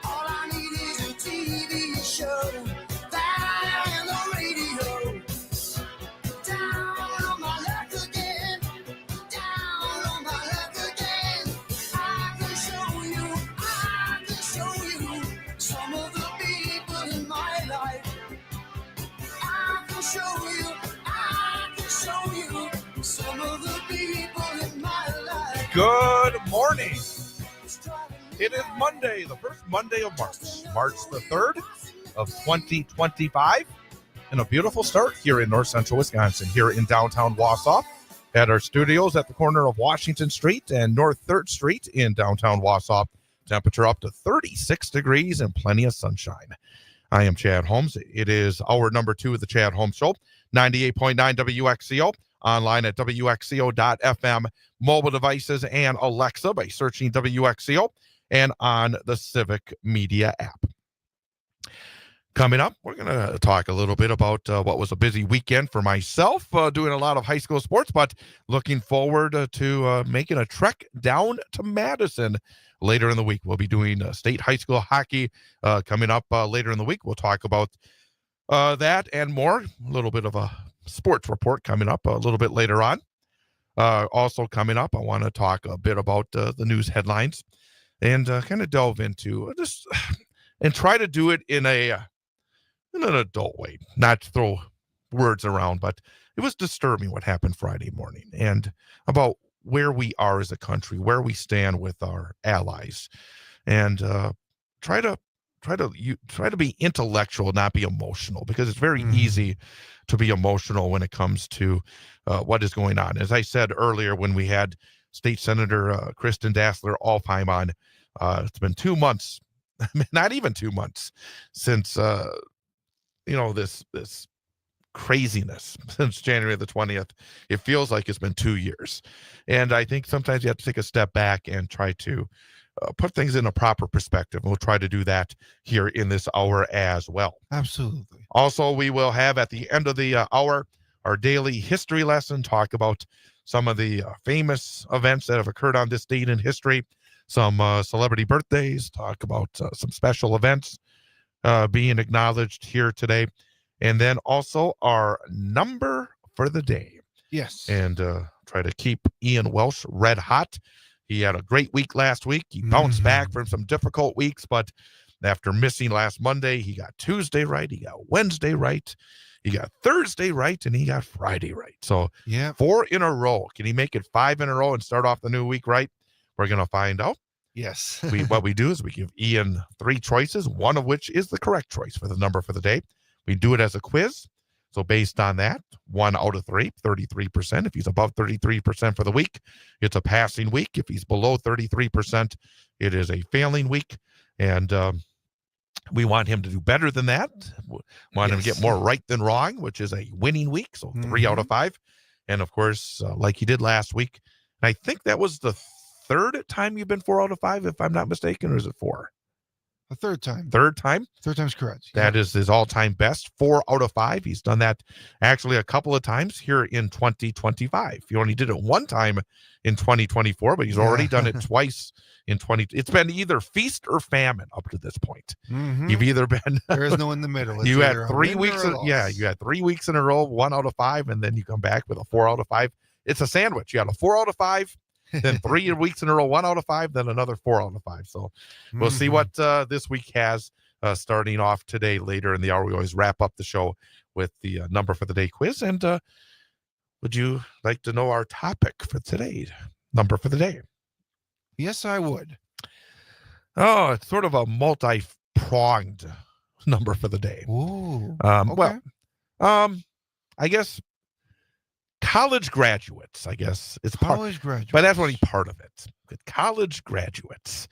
All I need is a TV show, that and the radio. Down on my luck again, down on my luck again. I can show you some of the people in my life. I can show you some of the people in my life.
Good morning. It is Monday, the first Monday of March the 3rd of 2025. And a beautiful start here in north central Wisconsin, here in downtown Wausau, at our studios at the corner of Washington Street and North 3rd Street in downtown Wausau. Temperature up to 36 degrees and plenty of sunshine. I am Chad Holmes. It is hour number 2 of the Chad Holmes Show, 98.9 WXCO, online at WXCO.FM, mobile devices and Alexa by searching WXCO, and on the Civic Media app. Coming up, we're going to talk a little bit about what was a busy weekend for myself, doing a lot of high school sports, but looking forward to making a trek down to Madison later in the week. We'll be doing state high school hockey coming up later in the week. We'll talk about that and more. A little bit of a sports report coming up a little bit later on. Also coming up, I want to talk a bit about the news headlines and kind of delve into this and try to do it in an adult way, not to throw words around, but it was disturbing what happened Friday morning and about where we are as a country, where we stand with our allies, and try to be intellectual, not be emotional, because it's very easy to be emotional when it comes to what is going on. As I said earlier, when we had State Senator Kristin Alfheim on, it's been 2 months, not even 2 months, since this craziness since January the 20th. It feels like it's been 2 years. And I think sometimes you have to take a step back and try to put things in a proper perspective. We'll try to do that here in this hour as well.
Absolutely.
Also, we will have at the end of the hour our daily history lesson, talk about some of the famous events that have occurred on this date in history, some celebrity birthdays, talk about some special events being acknowledged here today. And then also our number for the day.
Yes.
And try to keep Ian Welsh red hot. He had a great week last week. He bounced back from some difficult weeks, but after missing last Monday, he got Tuesday right, he got Wednesday right, he got Thursday right, and he got Friday right. So 4 in a row. Can he make it 5 in a row and start off the new week right? We're going to find out.
Yes.
What we do is we give Ian 3 choices, one of which is the correct choice for the number for the day. We do it as a quiz. So based on that, 1 out of 3, 33%. If he's above 33% for the week, it's a passing week. If he's below 33%, it is a failing week. And we want him to do better than that. We want him to get more right than wrong, which is a winning week. So 3 out of 5. And of course, like he did last week, and I think that was the 3rd time you've been 4 out of 5, if I'm not mistaken, or is it 4?
The 3rd time.
3rd time?
3rd time's correct.
That is his all-time best, 4 out of 5. He's done that actually a couple of times here in 2025. He only did it 1 time in 2024, but he's already done it twice in 20. It's been either feast or famine up to this point. You've either been
there is no in the middle. It's
you had 3 weeks. You had 3 weeks in a row, 1 out of 5, and then you come back with a 4 out of 5. It's a sandwich. You had a 4 out of 5. Then 3 weeks in a row, 1 out of 5, then another 4 out of 5. So we'll see what this week has starting off today. Later in the hour, we always wrap up the show with the number for the day quiz. And would you like to know our topic for today? Number for the day.
Yes, I would.
Oh, it's sort of a multi-pronged number for the day.
Ooh.
Okay. Well, I guess college graduates, I guess. It's part,
College graduates.
but that's only part of it. College graduates.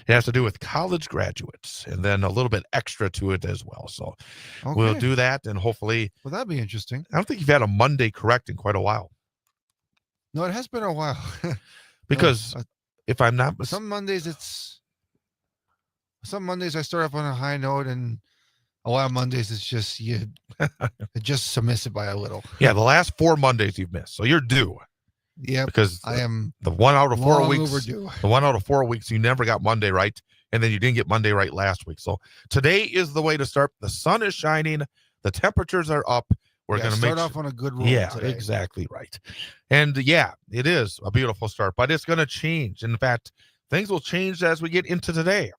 It has to do with college graduates, and then a little bit extra to it as well. So we'll
Okay.
do that, and hopefully,
Well, that'd be interesting.
I don't think you've had a Monday correct in quite a while,
No, it has been a while.
because if I'm not
Some Mondays I start off on a high note, and a lot of Mondays it's just just submissive by a little.
yeah, the last 4 Mondays you've missed, so you're due.
Yeah,
Because
I am
the 1 out of 4
long
weeks,
overdue.
the 1 out of 4 weeks you never got Monday right, and then you didn't get Monday right last week. So today is the way to start. The sun is shining, the temperatures are up. We're going to
start off on a good roll.
yeah,
today.
exactly right. And yeah, it is a beautiful start, but it's going to change. In fact, things will change as we get into today.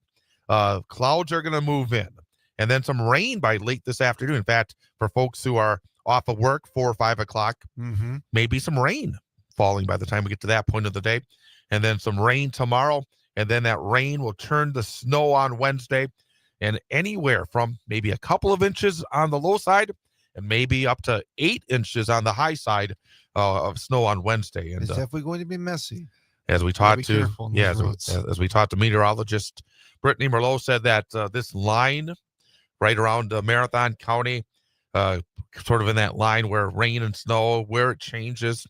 Clouds are going to move in, and then some rain by late this afternoon. In fact, for folks who are off of work 4 or 5 o'clock,
Mm-hmm.
maybe some rain falling by the time we get to that point of the day, and then some rain tomorrow, and then that rain will turn to snow on Wednesday, and anywhere from maybe a couple of inches on the low side and maybe up to 8 inches on the high side of snow on Wednesday. And
It's definitely going to be messy.
as we
Gotta
talked
be
to
careful on those roads.
as we talked to meteorologist Brittney Merlot, said that this line right around Marathon County, sort of in that line where rain and snow, where it changes.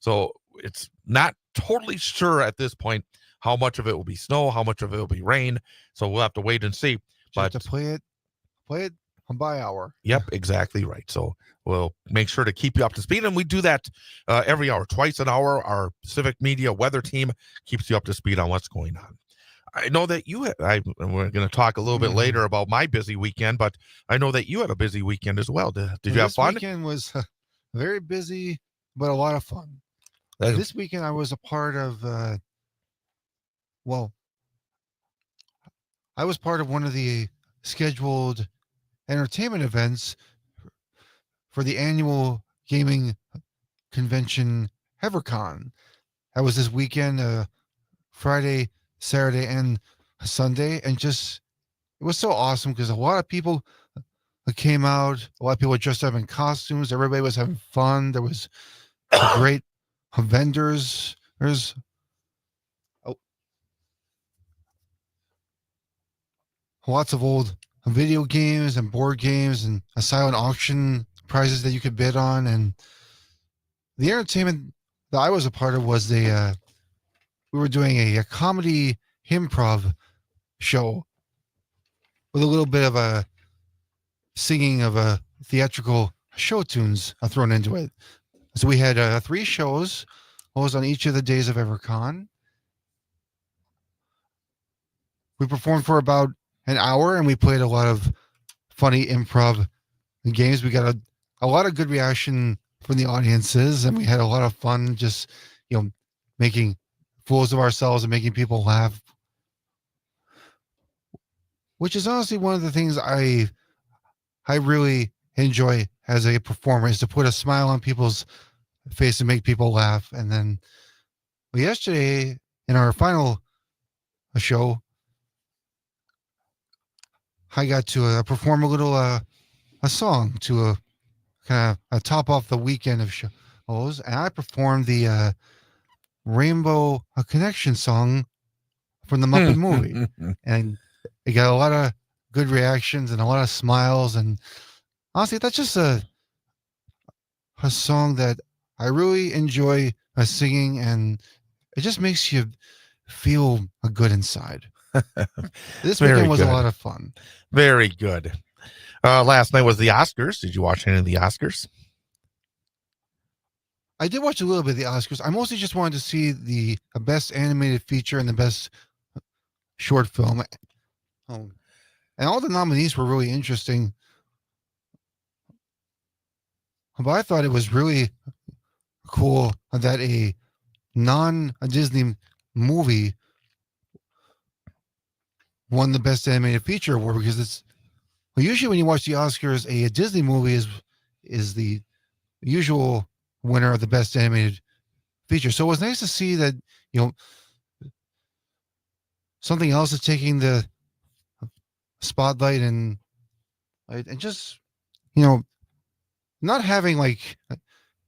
So it's not totally sure at this point how much of it will be snow, how much of it will be rain. So we'll have to wait and see.
Just have
But
to play it by hour.
yep, exactly right. So we'll make sure to keep you up to speed, and we do that every hour, twice an hour. Our Civic Media weather team keeps you up to speed on what's going on. I know that we're going to talk a little bit later about my busy weekend, but I know that you had a busy weekend as well. Did you have fun?
This weekend was very busy, but a lot of fun. This weekend I was a part of, I was part of one of the scheduled entertainment events for the annual gaming convention EverCon. That was this weekend, Friday, Saturday, and Sunday, and it was so awesome because a lot of people came out. A lot of people were dressed up in costumes. Everybody was having fun. There was great vendors. There's lots of old video games and board games and a silent auction prizes that you could bid on. And the entertainment that I was a part of was we were doing a comedy improv show with a little bit of a singing of a theatrical show tunes thrown into it. So we had 3 shows, was on each of the days of EverCon. We performed for about an hour, and we played a lot of funny improv games. We got a lot of good reaction from the audiences, and we had a lot of fun just, making fools of ourselves and making people laugh, which is honestly one of the things I really enjoy as a performer, is to put a smile on people's face and make people laugh. And then yesterday in our final show, I got to perform a little a song to kind of top off the weekend of shows, and I performed the Rainbow Connection song from the Muppet movie, and it got a lot of good reactions and a lot of smiles. And honestly, that's just a song that I really enjoy singing, and it just makes you feel good inside. This weekend was a lot of fun.
Very good. Last night was the Oscars. Did you watch any of the Oscars?
I did watch a little bit of the Oscars. I mostly just wanted to see the best animated feature and the best short film. And all the nominees were really interesting. But I thought it was really cool that a non-Disney movie won the best animated feature award, because usually when you watch the Oscars, a Disney movie is the usual winner of the best animated feature. So it was nice to see that, something else is taking the spotlight, and just, not having like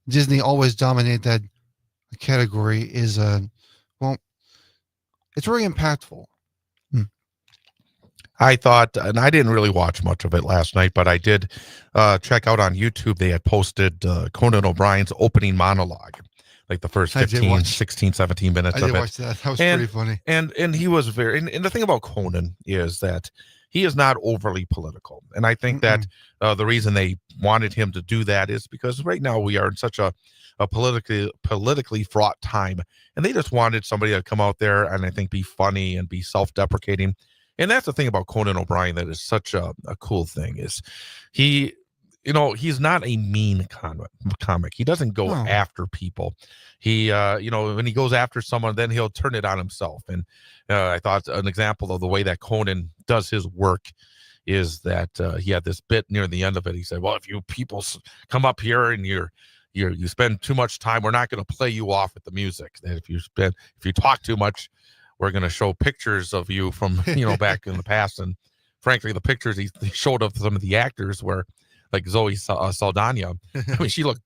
Disney always dominate that category is well, it's really impactful.
I thought, and I didn't really watch much of it last night, but I did check out on YouTube. They had posted Conan O'Brien's opening monologue, like the first 15, 16, 17 minutes
I
of
did
it.
watch that. That was pretty funny.
And he was very, and the thing about Conan is that he is not overly political. And I think that the reason they wanted him to do that is because right now we are in such a politically fraught time. And they just wanted somebody to come out there and I think be funny and be self-deprecating. And that's the thing about Conan O'Brien that is such a cool thing is he, he's not a mean comic. He doesn't go after people. He, when he goes after someone, then he'll turn it on himself. And I thought an example of the way that Conan does his work is that he had this bit near the end of it. He said, well, if you people come up here and you spend too much time, we're not going to play you off with the music. That if you talk too much, we're going to show pictures of you from, back in the past. And frankly, the pictures he showed of some of the actors were like Zoe Saldana. I mean, she looked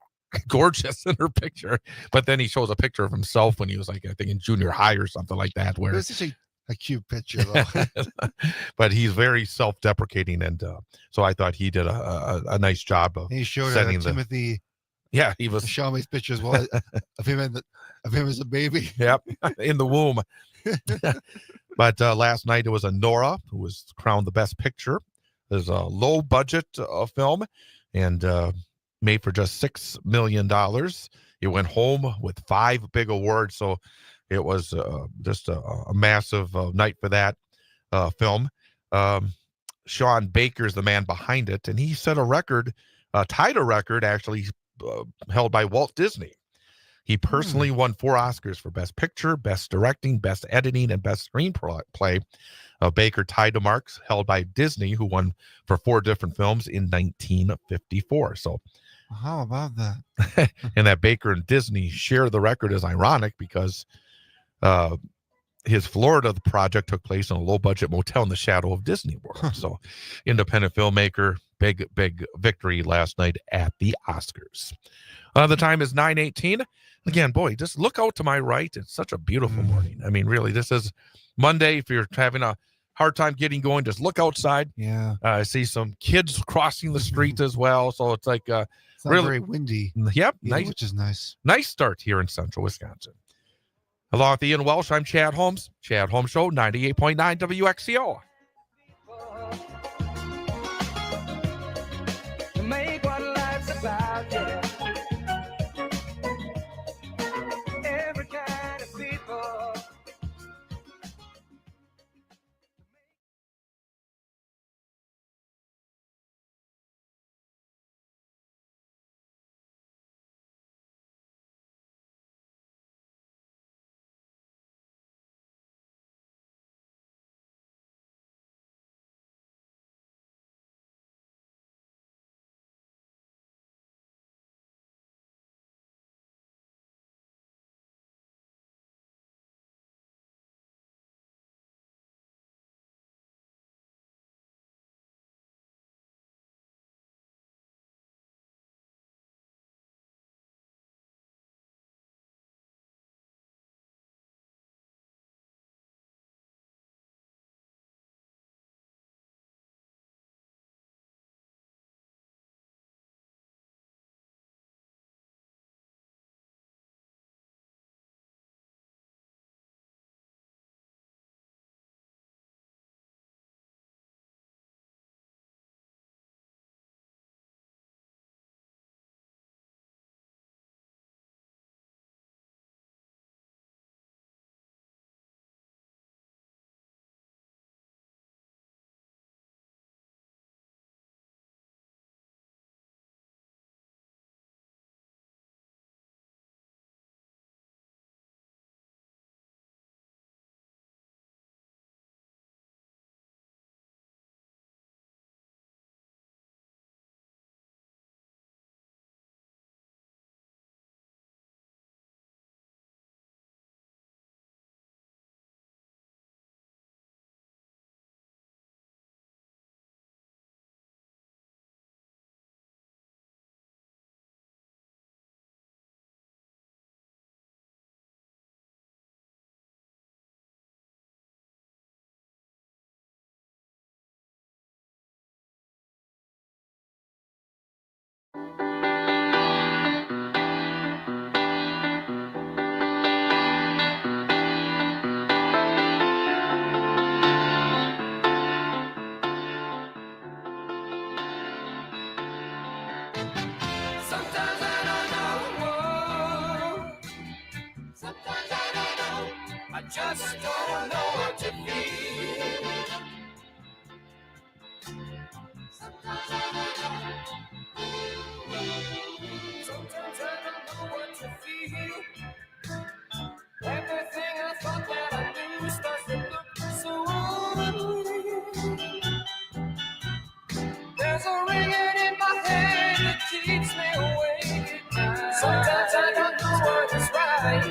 gorgeous in her picture, but then he shows a picture of himself when he was like, I think in junior high or something like that, where
it's such a cute picture though.
But he's very self-deprecating. And so I thought he did a nice job of
he showed
setting
Timothy.
Yeah, he was
showing me pictures of him as a baby.
Yep, in the womb. But last night it was Nora who was crowned the best picture. There's a low budget film and made for just $6 million. It went home with 5 big awards. So it was just a massive night for that film. Sean Baker's the man behind it. And he set a record, tied a record actually held by Walt Disney. He personally won 4 Oscars for Best Picture, Best Directing, Best Editing, and Best Screenplay. Baker tied the marks held by Disney, who won for 4 different films in 1954. So,
how about that?
And that Baker and Disney share the record is ironic because his Florida project took place in a low-budget motel in the shadow of Disney World. So, independent filmmaker, big victory last night at the Oscars. The time is 9:18. Again, boy, just look out to my right. It's such a beautiful morning. I mean, really, this is Monday. If you're having a hard time getting going, just look outside.
Yeah.
I see some kids crossing the street as well. So it's like
it's
really
very windy.
Yep.
Yeah,
Nice,
which is nice.
Nice start here in central Wisconsin. Along with Ian Welsh, I'm Chad Holmes. Chad Holmes Show, 98.9 WXCO.
Make what life's about, yeah. just don't know what to feel. Sometimes I don't know what to feel. Everything I thought that I knew starts to look so unreal. There's a ringing in my head that keeps me awake at night. Sometimes I don't know what is right.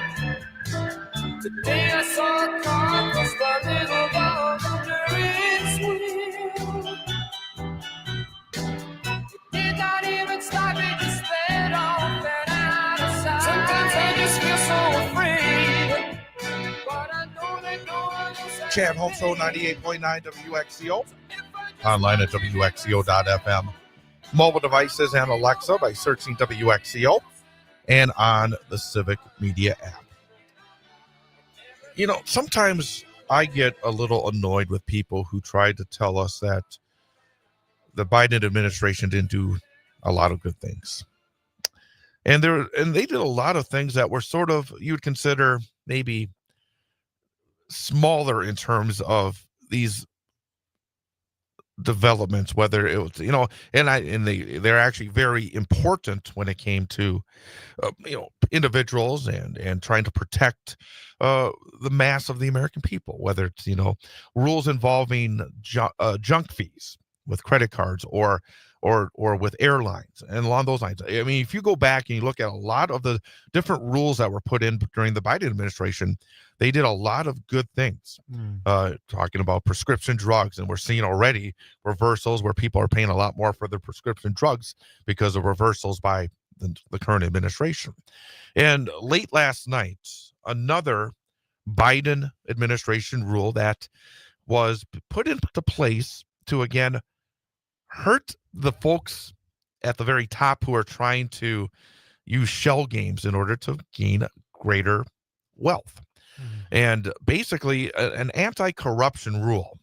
Today I saw a car cross the middle dog under its wheel. It did not even stop, it just sped off and out of sight. Sometimes I just feel so afraid, but I know that no one else.
Chad Holmes Show 98.9 WXCO. Online at WXCO.FM. Mobile devices and Alexa by searching WXCO, and on the Civic Media app. You know, sometimes I get a little annoyed with people who try to tell us that the Biden administration didn't do a lot of good things. And they did a lot of things that were sort of, you would consider maybe smaller in terms of these developments, whether it was, you know, they're actually very important when it came to individuals and trying to protect the mass of the American people, whether it's, you know, rules involving junk fees with credit cards or with airlines and along those lines. I mean, if you go back and you look at a lot of the different rules that were put in during the Biden administration, they did a lot of good things. Talking about prescription drugs, and we're seeing already reversals where people are paying a lot more for their prescription drugs because of reversals by the current administration. And late last night, another Biden administration rule that was put into place to, again, hurt the folks at the very top who are trying to use shell games in order to gain greater wealth. And basically an anti-corruption rule.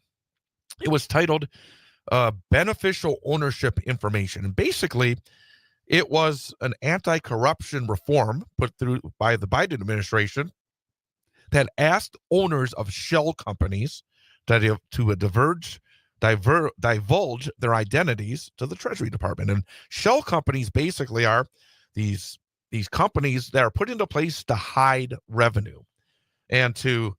It was titled Beneficial Ownership Information. And basically, it was an anti-corruption reform put through by the Biden administration that asked owners of shell companies to divulge their identities to the Treasury Department. And shell companies basically are these companies that are put into place to hide revenue and to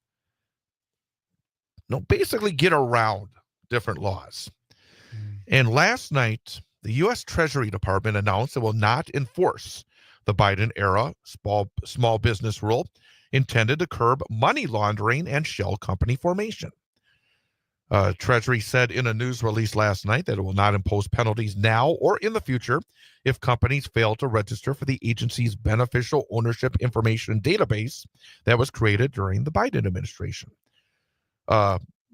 basically get around different laws. And last night, the U.S. Treasury Department announced it will not enforce the Biden-era small business rule intended to curb money laundering and shell company formation. Treasury said in a news release last night that it will not impose penalties now or in the future if companies fail to register for the agency's beneficial ownership information database that was created during the Biden administration.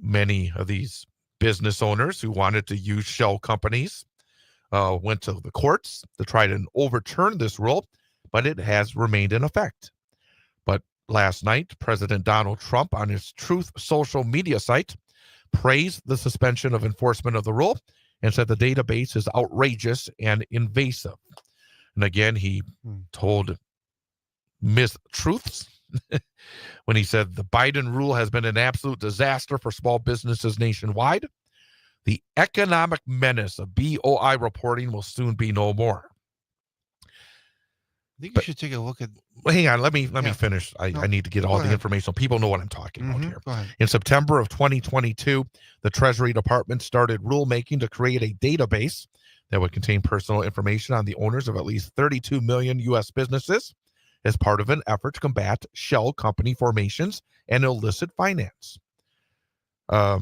Many of these business owners who wanted to use shell companies went to the courts to try to overturn this rule, but it has remained in effect. But last night, President Donald Trump on his Truth social media site praised the suspension of enforcement of the rule and said the database is outrageous and invasive. And again, he told mistruths when he said the Biden rule has been an absolute disaster for small businesses nationwide. The economic menace of BOI reporting will soon be no more.
I think you should take a look at.
Well, hang on, let me finish. I need to get all the information so people know what I'm talking about here. In September of 2022, the Treasury Department started rulemaking to create a database that would contain personal information on the owners of at least 32 million U.S. businesses as part of an effort to combat shell company formations and illicit finance. The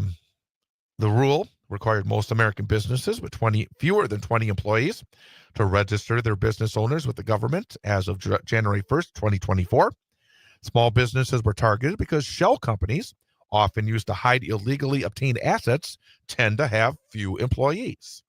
rule required most American businesses with fewer than 20 employees to register their business owners with the government as of January 1st, 2024. Small businesses were targeted because shell companies, often used to hide illegally obtained assets, tend to have few employees.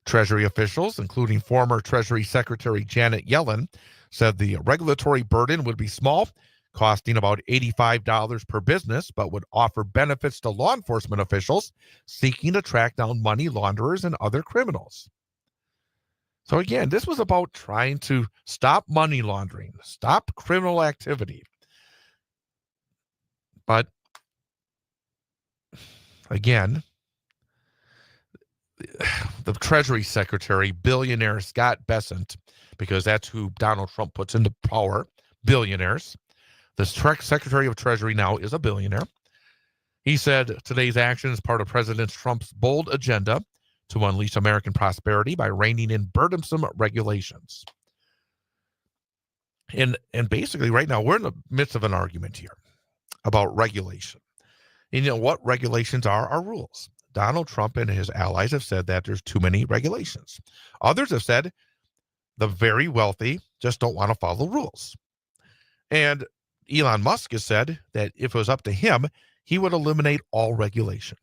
Treasury officials, including former Treasury Secretary Janet Yellen, said the regulatory burden would be small, costing about $85 per business, but would offer benefits to law enforcement officials seeking to track down money launderers and other criminals. So again, this was about trying to stop money laundering, stop criminal activity. But again, the Treasury Secretary, billionaire Scott Bessent, because that's who Donald Trump puts into power, billionaires. The Secretary of Treasury now is a billionaire. He said today's action is part of President Trump's bold agenda to unleash American prosperity by reining in burdensome regulations. And basically right now we're in the midst of an argument here about regulation. And you know what regulations are rules. Donald Trump and his allies have said that there's too many regulations. Others have said the very wealthy just don't want to follow rules. And Elon Musk has said that if it was up to him, he would eliminate all regulation.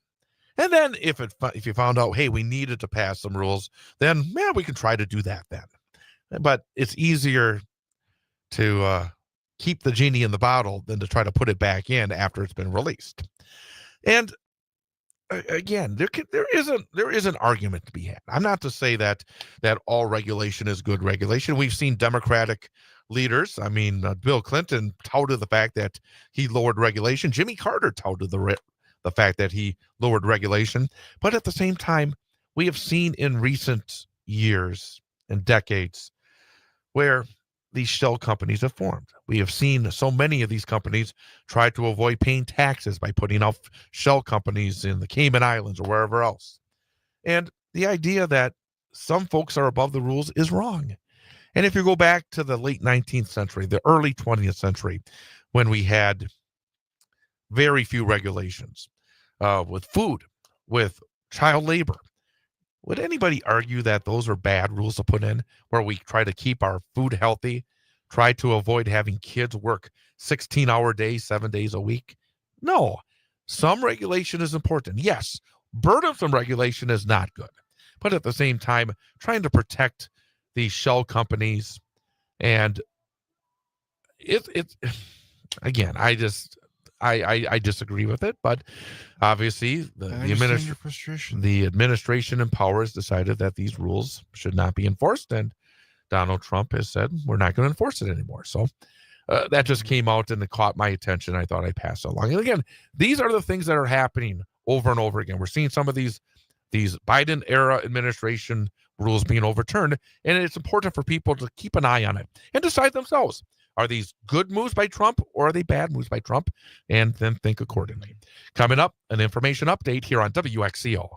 And then if you found out, hey, we needed to pass some rules, then we can try to do that then. But it's easier to keep the genie in the bottle than to try to put it back in after it's been released. And again, there is an argument to be had. I'm not to say that all regulation is good regulation. We've seen Democratic leaders. I mean, Bill Clinton touted the fact that he lowered regulation. Jimmy Carter touted the fact that he lowered regulation. But at the same time, we have seen in recent years and decades where these shell companies have formed. We have seen so many of these companies try to avoid paying taxes by putting out shell companies in the Cayman Islands or wherever else. And the idea that some folks are above the rules is wrong. And if you go back to the late 19th century, the early 20th century, when we had very few regulations with food, with child labor, would anybody argue that those are bad rules to put in, where we try to keep our food healthy, try to avoid having kids work 16-hour days, 7 days a week? No. Some regulation is important. Yes, burdensome regulation is not good. But at the same time, trying to protect these shell companies, and it's again, I disagree with it, but obviously the administration in power has decided that these rules should not be enforced, and Donald Trump has said we're not going to enforce it anymore. So that just came out and it caught my attention. I thought I'd pass it along. And again, these are the things that are happening over and over again. We're seeing some of these Biden era administration rules being overturned, and it's important for people to keep an eye on it and decide themselves. Are these good moves by Trump or are they bad moves by Trump? And then think accordingly. Coming up, an information update here on WXCO.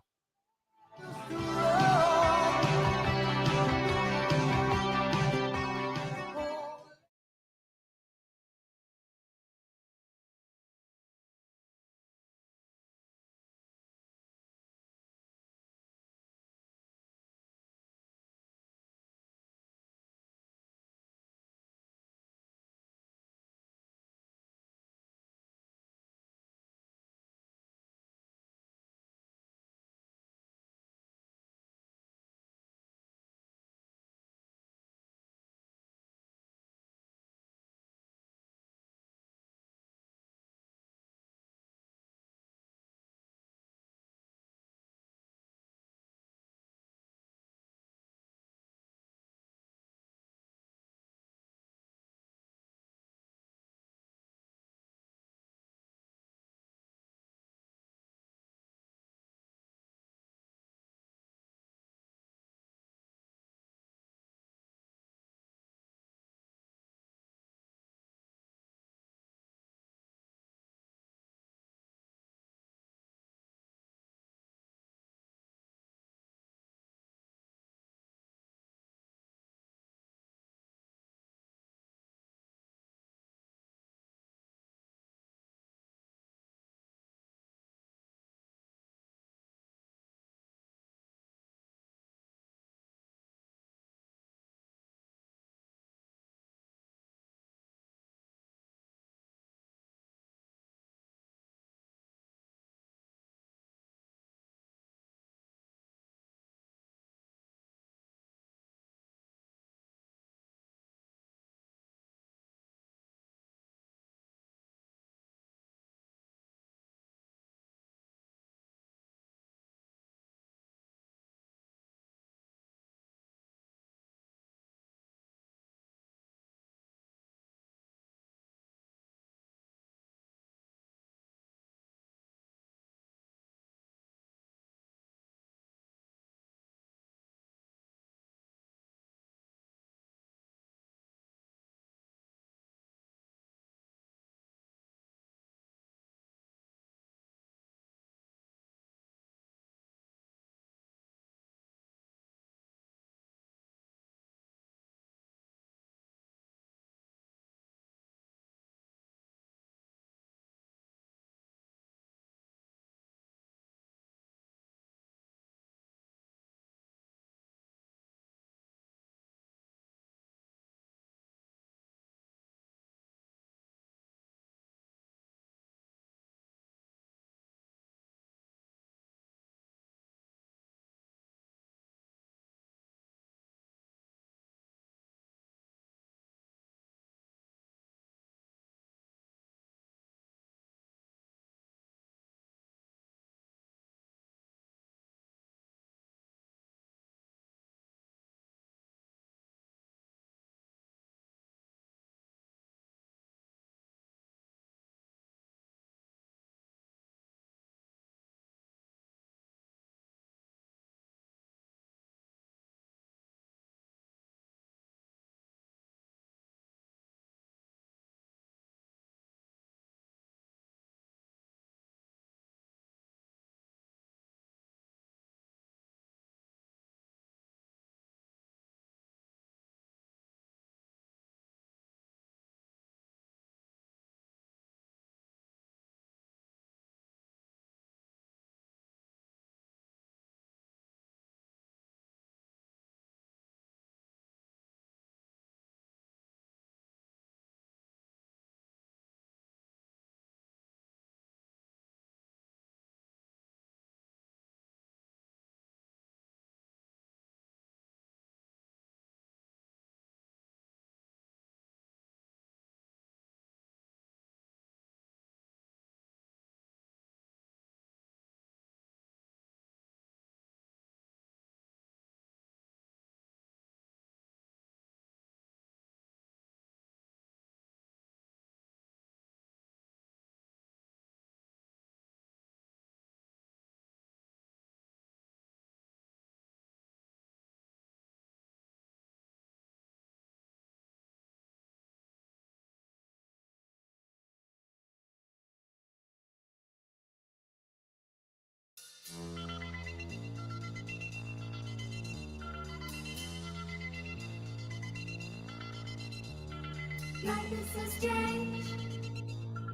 Life is so strange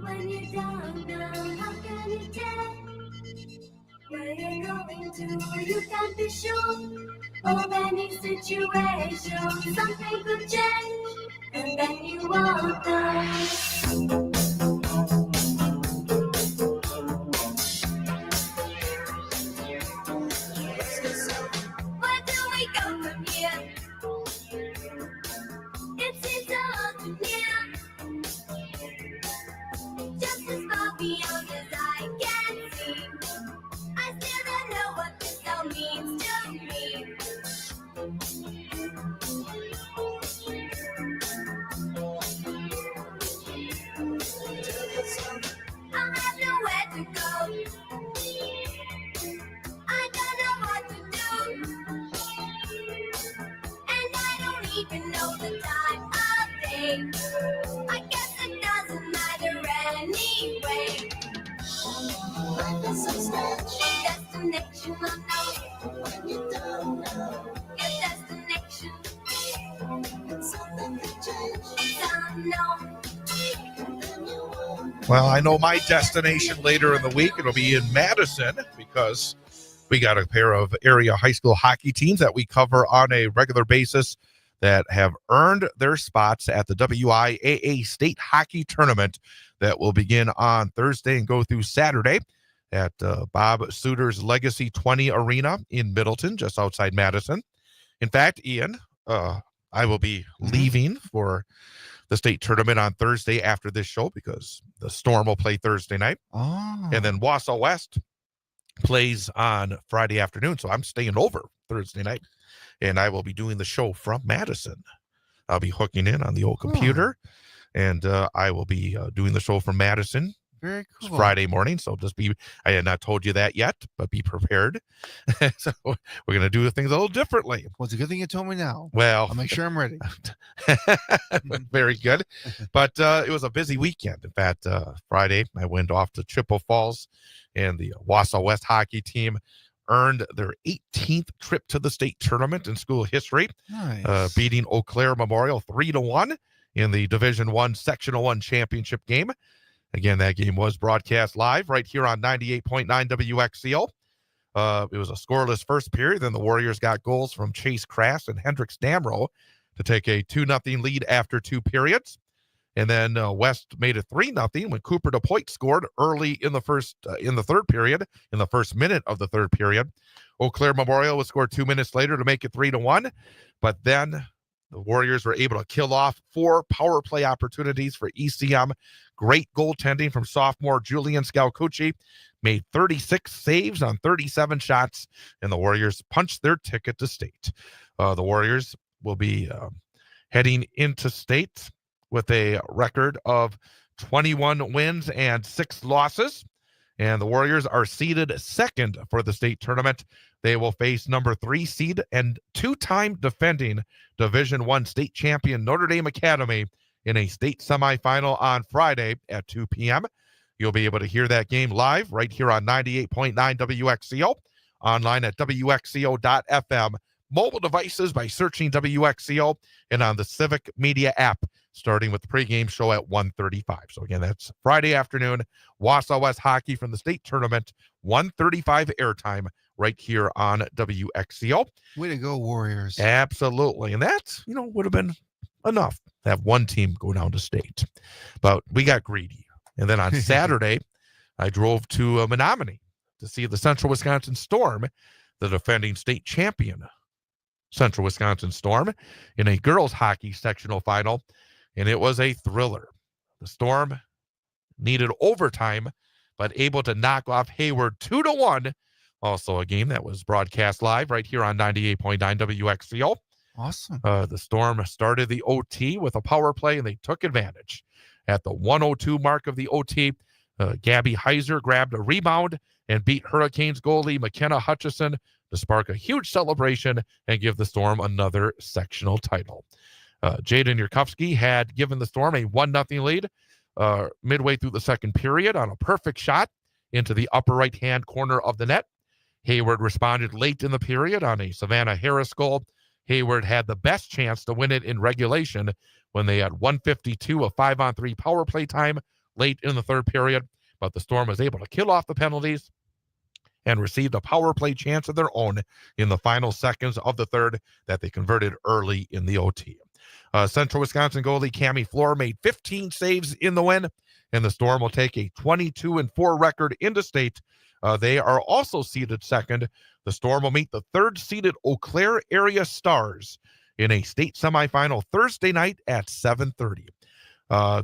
when you don't know how can you tell where you're going to. You can't be sure of any situation. Something could change, and then you won't know. Where do we go from here? It seems so unnear, just as far beyond as I can see. I still don't know what this all means to me. I have nowhere to go. I don't know what to do, and I don't even know the time of day. I guess it doesn't matter anyway. Life is so strange. Destination unknown. When you don't know your destination, and something could change. It's unknown. And then you won't.
Well, I know my destination later in the week. It'll be in Madison because we got a pair of area high school hockey teams that we cover on a regular basis that have earned their spots at the WIAA State Hockey Tournament that will begin on Thursday and go through Saturday at Bob Suter's Legacy 20 Arena in Middleton, just outside Madison. In fact, Ian, I will be leaving for the state tournament on Thursday after this show because the Storm will play Thursday night.
Oh.
And then Wausau West plays on Friday afternoon. So I'm staying over Thursday night, and I will be doing the show from Madison. I'll be hooking in on the old computer, and I will be doing the show from Madison.
Very
It's
cool.
Friday morning, so just be, I had not told you that yet, but be prepared. So we're going to do things a little differently.
Well, it's a good thing you told me now.
Well,
I'll make sure I'm ready.
very good. But it was a busy weekend. In fact, Friday, I went off to Chippewa Falls, and the Wausau West hockey team earned their 18th trip to the state tournament in school history,
Nice.
beating Eau Claire Memorial 3-1 in the Division I Sectional 1 championship game. Again, that game was broadcast live right here on 98.9 WXCO. It was a scoreless first period. Then the Warriors got goals from Chase Crass and Hendricks Damrow to take a 2-0 lead after 2 periods. And then West made it 3-0 when Cooper DePoit scored early in the third period, in the first minute of the third period. Eau Claire Memorial would score 2 minutes later to make it 3-1. But then the Warriors were able to kill off 4 power play opportunities for ECM. Great goaltending from sophomore Julian Scalcucci. Made 36 saves on 37 shots, and the Warriors punched their ticket to state. The Warriors will be heading into state with a record of 21 wins and 6 losses. And the Warriors are seeded second for the state tournament. They will face number 3 seed and 2-time defending Division I state champion Notre Dame Academy in a state semifinal on Friday at 2 p.m. You'll be able to hear that game live right here on 98.9 WXCO, online at WXCO.FM, mobile devices by searching WXCO, and on the Civic Media app, starting with the pregame show at 1:35. So again, that's Friday afternoon, Wausau West hockey from the state tournament, 1:35 airtime right here on WXCO.
Way to go, Warriors.
Absolutely. And that, would have been enough to have one team go down to state. But we got greedy. And then on Saturday, I drove to Menominee to see the Central Wisconsin Storm, the defending state champion Central Wisconsin Storm, in a girls hockey sectional final. And it was a thriller. The Storm needed overtime, but able to knock off Hayward 2-1. Also a game that was broadcast live right here on 98.9 WXCO.
Awesome.
The Storm started the OT with a power play, and they took advantage. At the 1:02 mark of the OT, Gabby Heiser grabbed a rebound and beat Hurricanes goalie McKenna Hutchison to spark a huge celebration and give the Storm another sectional title. Jaden Yurkovsky had given the Storm a 1-0 lead midway through the second period on a perfect shot into the upper right-hand corner of the net. Hayward responded late in the period on a Savannah Harris goal.
Hayward had the best chance to win it in regulation when they had 1:52 of 5-on-3 power play time late in the third period, but the Storm was able to kill off the penalties and received a power play chance of their own in the final seconds of the third that they converted early in the OT. Central Wisconsin goalie Cammie Floor made 15 saves in the win, and the Storm will take a 22-4 record into state. They are also seeded second. The Storm will meet the third-seeded Eau Claire area Stars in a state semifinal Thursday night at 7:30.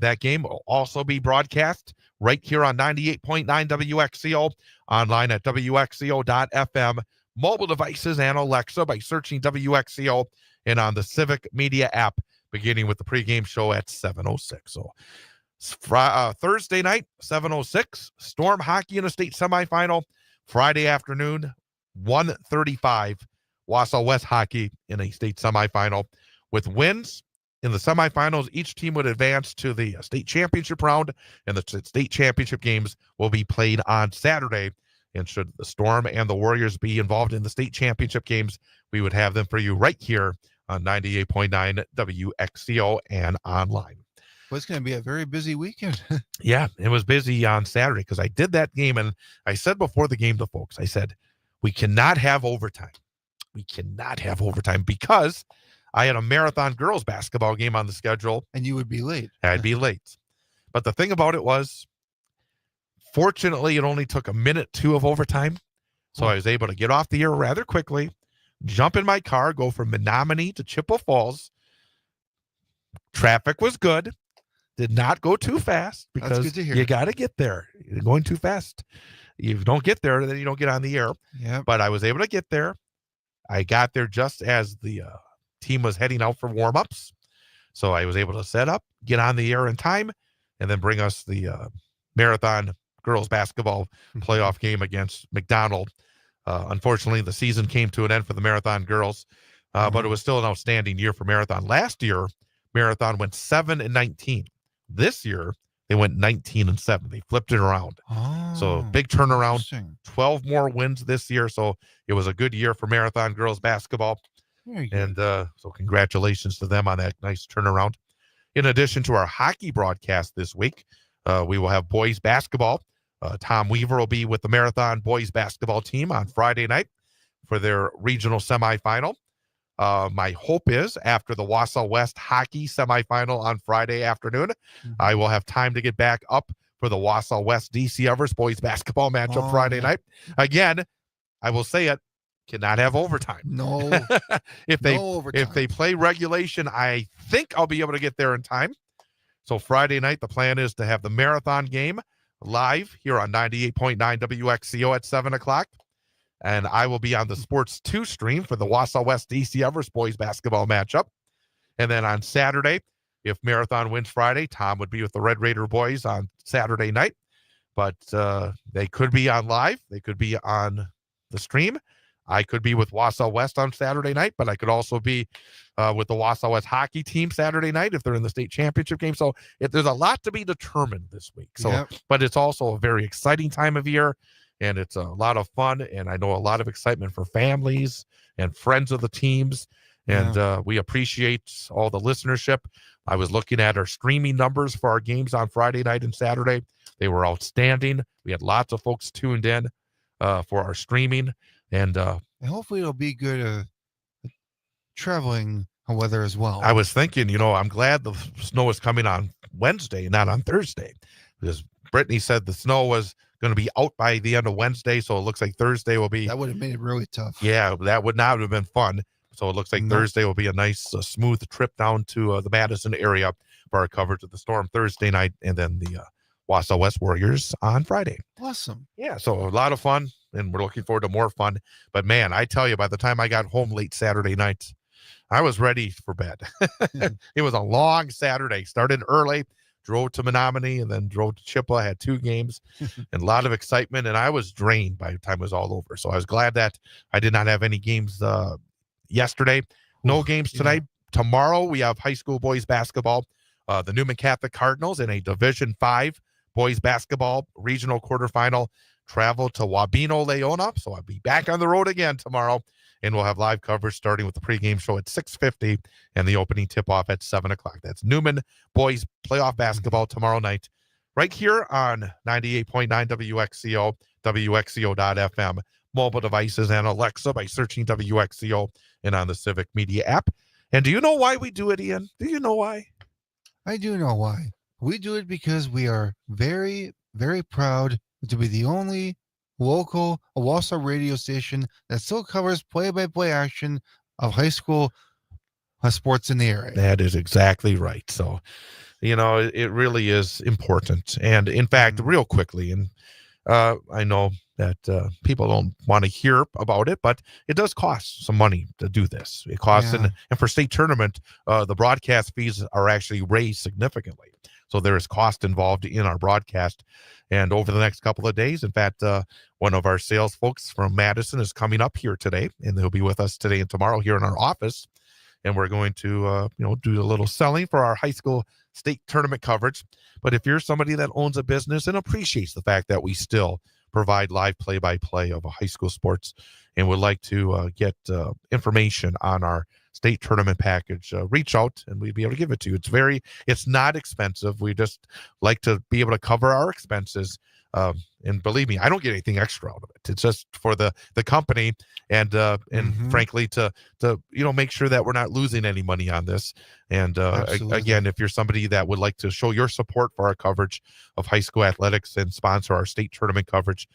That game will also be broadcast right here on 98.9 WXCO, online at WXCO.FM, mobile devices and Alexa by searching WXCO, and on the Civic Media app, beginning with the pregame show at 7:06. So Thursday night, 7:06, Storm hockey in a state semifinal. Friday afternoon, 1:35, Wausau West hockey in a state semifinal. With wins in the semifinals, each team would advance to the state championship round, and the state championship games will be played on Saturday. And should the Storm and the Warriors be involved in the state championship games, we would have them for you right here on 98.9 WXCO and online.
Well, it's going to be a very busy weekend.
Yeah, it was busy on Saturday because I did that game, and I said before the game to folks, I said, we cannot have overtime. We cannot have overtime because I had a marathon girls basketball game on the schedule.
And you would be late.
I'd be late. But the thing about it was, fortunately, it only took a minute, 2 of overtime. So I was able to get off the air rather quickly, jump in my car, go from Menominee to Chippewa Falls. Traffic was good. Did not go too fast because
good to hear.
you got to get there. You're going too fast. You don't get there, then you don't get on the air.
Yeah.
But I was able to get there. I got there just as the team was heading out for warm-ups. So I was able to set up, get on the air in time, and then bring us the marathon girls basketball playoff game against McDonald. Unfortunately, the season came to an end for the marathon girls, but it was still an outstanding year for marathon. Last year, marathon went 7-19. This year, they went 19-7. They flipped it around.
Oh,
So big turnaround.
interesting.
12 more wins this year. So it was a good year for marathon girls basketball.
Very good.
And so congratulations to them on that nice turnaround. In addition to our hockey broadcast this week, we will have boys basketball. Tom Weaver will be with the marathon boys basketball team on Friday night for their regional semifinal. My hope is after the Wausau West hockey semifinal on Friday afternoon, I will have time to get back up for the Wausau West DC Evers boys basketball matchup Friday night. Again, I will say it, cannot have overtime.
No.
If they play regulation, I think I'll be able to get there in time. So Friday night, the plan is to have the marathon game live here on 98.9 WXCO at 7 o'clock. And I will be on the Sports 2 stream for the Wausau West DC Evers boys basketball matchup. And then on Saturday, if Marathon wins Friday, Tom would be with the Red Raider boys on Saturday night. But they could be on live. They could be on the stream. I could be with Wausau West on Saturday night, but I could also be with the Wausau West hockey team Saturday night if they're in the state championship game. So there's a lot to be determined this week. So, But it's also a very exciting time of year. And it's a lot of fun, and I know a lot of excitement for families and friends of the teams, and we appreciate all the listenership. I was looking at our streaming numbers for our games on Friday night and Saturday. They were outstanding. We had lots of folks tuned in for our streaming, and
hopefully it'll be good traveling weather as well.
I was thinking, I'm glad the snow is coming on Wednesday, not on Thursday, because Brittney said the snow was going to be out by the end of Wednesday, so it looks like Thursday will be.
That would have made it really tough.
Yeah, that would not have been fun. So it looks like Thursday will be a nice, smooth trip down to the Madison area for our coverage of the Storm Thursday night, and then the Wausau West Warriors on Friday.
Awesome.
Yeah, so a lot of fun, and we're looking forward to more fun. But man, I tell you, by the time I got home late Saturday night, I was ready for bed. It was a long Saturday. Started early. Drove to Menominee and then drove to Chippewa, had 2 games and a lot of excitement. And I was drained by the time it was all over. So I was glad that I did not have any games yesterday. No games tonight. Tomorrow we have high school boys basketball. The Newman Catholic Cardinals in a Division 5 boys basketball regional quarterfinal travel to Wabeno, Leona. So I'll be back on the road again tomorrow. and we'll have live coverage starting with the pregame show at 6:50 and the opening tip-off at 7 o'clock. That's Newman boys playoff basketball tomorrow night, right here on 98.9 WXCO, WXCO.FM, mobile devices, and Alexa by searching WXCO and on the Civic Media app. And do you know why we do it, Ian? Do you know why?
I do know why. We do it because we are very, very proud to be the only local Wausau radio station that still covers play-by-play action of high school sports in the area.
That is exactly right. So, it really is important. And in fact, real quickly, and I know that people don't want to hear about it, but it does cost some money to do this. It costs, and for state tournament, the broadcast fees are actually raised significantly. So there is cost involved in our broadcast. And over the next couple of days, in fact, one of our sales folks from Madison is coming up here today, and they'll be with us today and tomorrow here in our office. And we're going to, do a little selling for our high school state tournament coverage. But if you're somebody that owns a business and appreciates the fact that we still provide live play-by-play of a high school sports and would like to get information on our state tournament package, reach out and we'd be able to give it to you. It's not expensive. We just like to be able to cover our expenses. And believe me, I don't get anything extra out of it. It's just for the company and frankly to make sure that we're not losing any money on this. And again, if you're somebody that would like to show your support for our coverage of high school athletics and sponsor our state tournament coverage,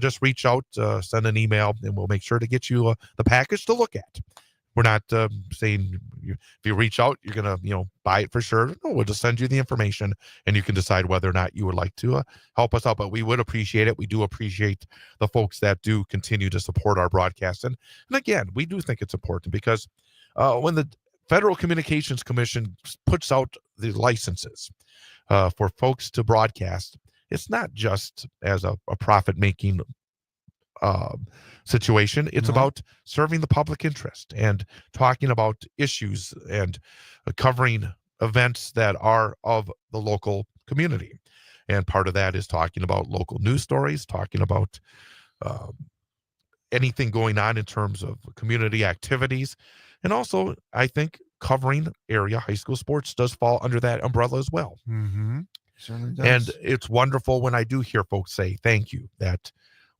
just reach out, send an email, and we'll make sure to get you the package to look at. We're not saying if you reach out, you're going to, buy it for sure. No, we'll just send you the information and you can decide whether or not you would like to help us out. But we would appreciate it. We do appreciate the folks that do continue to support our broadcast. And again, we do think it's important because when the Federal Communications Commission puts out the licenses for folks to broadcast, it's not just as a profit-making situation. It's about serving the public interest and talking about issues and covering events that are of the local community. And part of that is talking about local news stories, talking about anything going on in terms of community activities. And also, I think covering area high school sports does fall under that umbrella as well.
Mm-hmm. Certainly does.
And it's wonderful when I do hear folks say thank you, that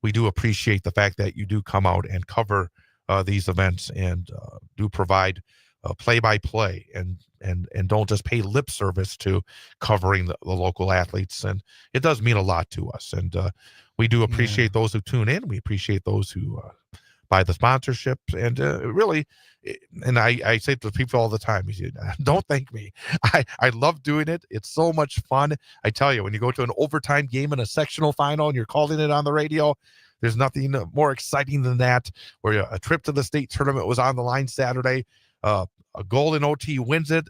we do appreciate the fact that you do come out and cover these events and do provide play-by-play and don't just pay lip service to covering the local athletes. And it does mean a lot to us. And we do appreciate those who tune in. We appreciate those who buy the sponsorships. And really, and I say to people all the time, don't thank me. I love doing it. It's so much fun. I tell you, when you go to an overtime game in a sectional final and you're calling it on the radio, there's nothing more exciting than that, where a trip to the state tournament was on the line Saturday. A goal in OT wins it.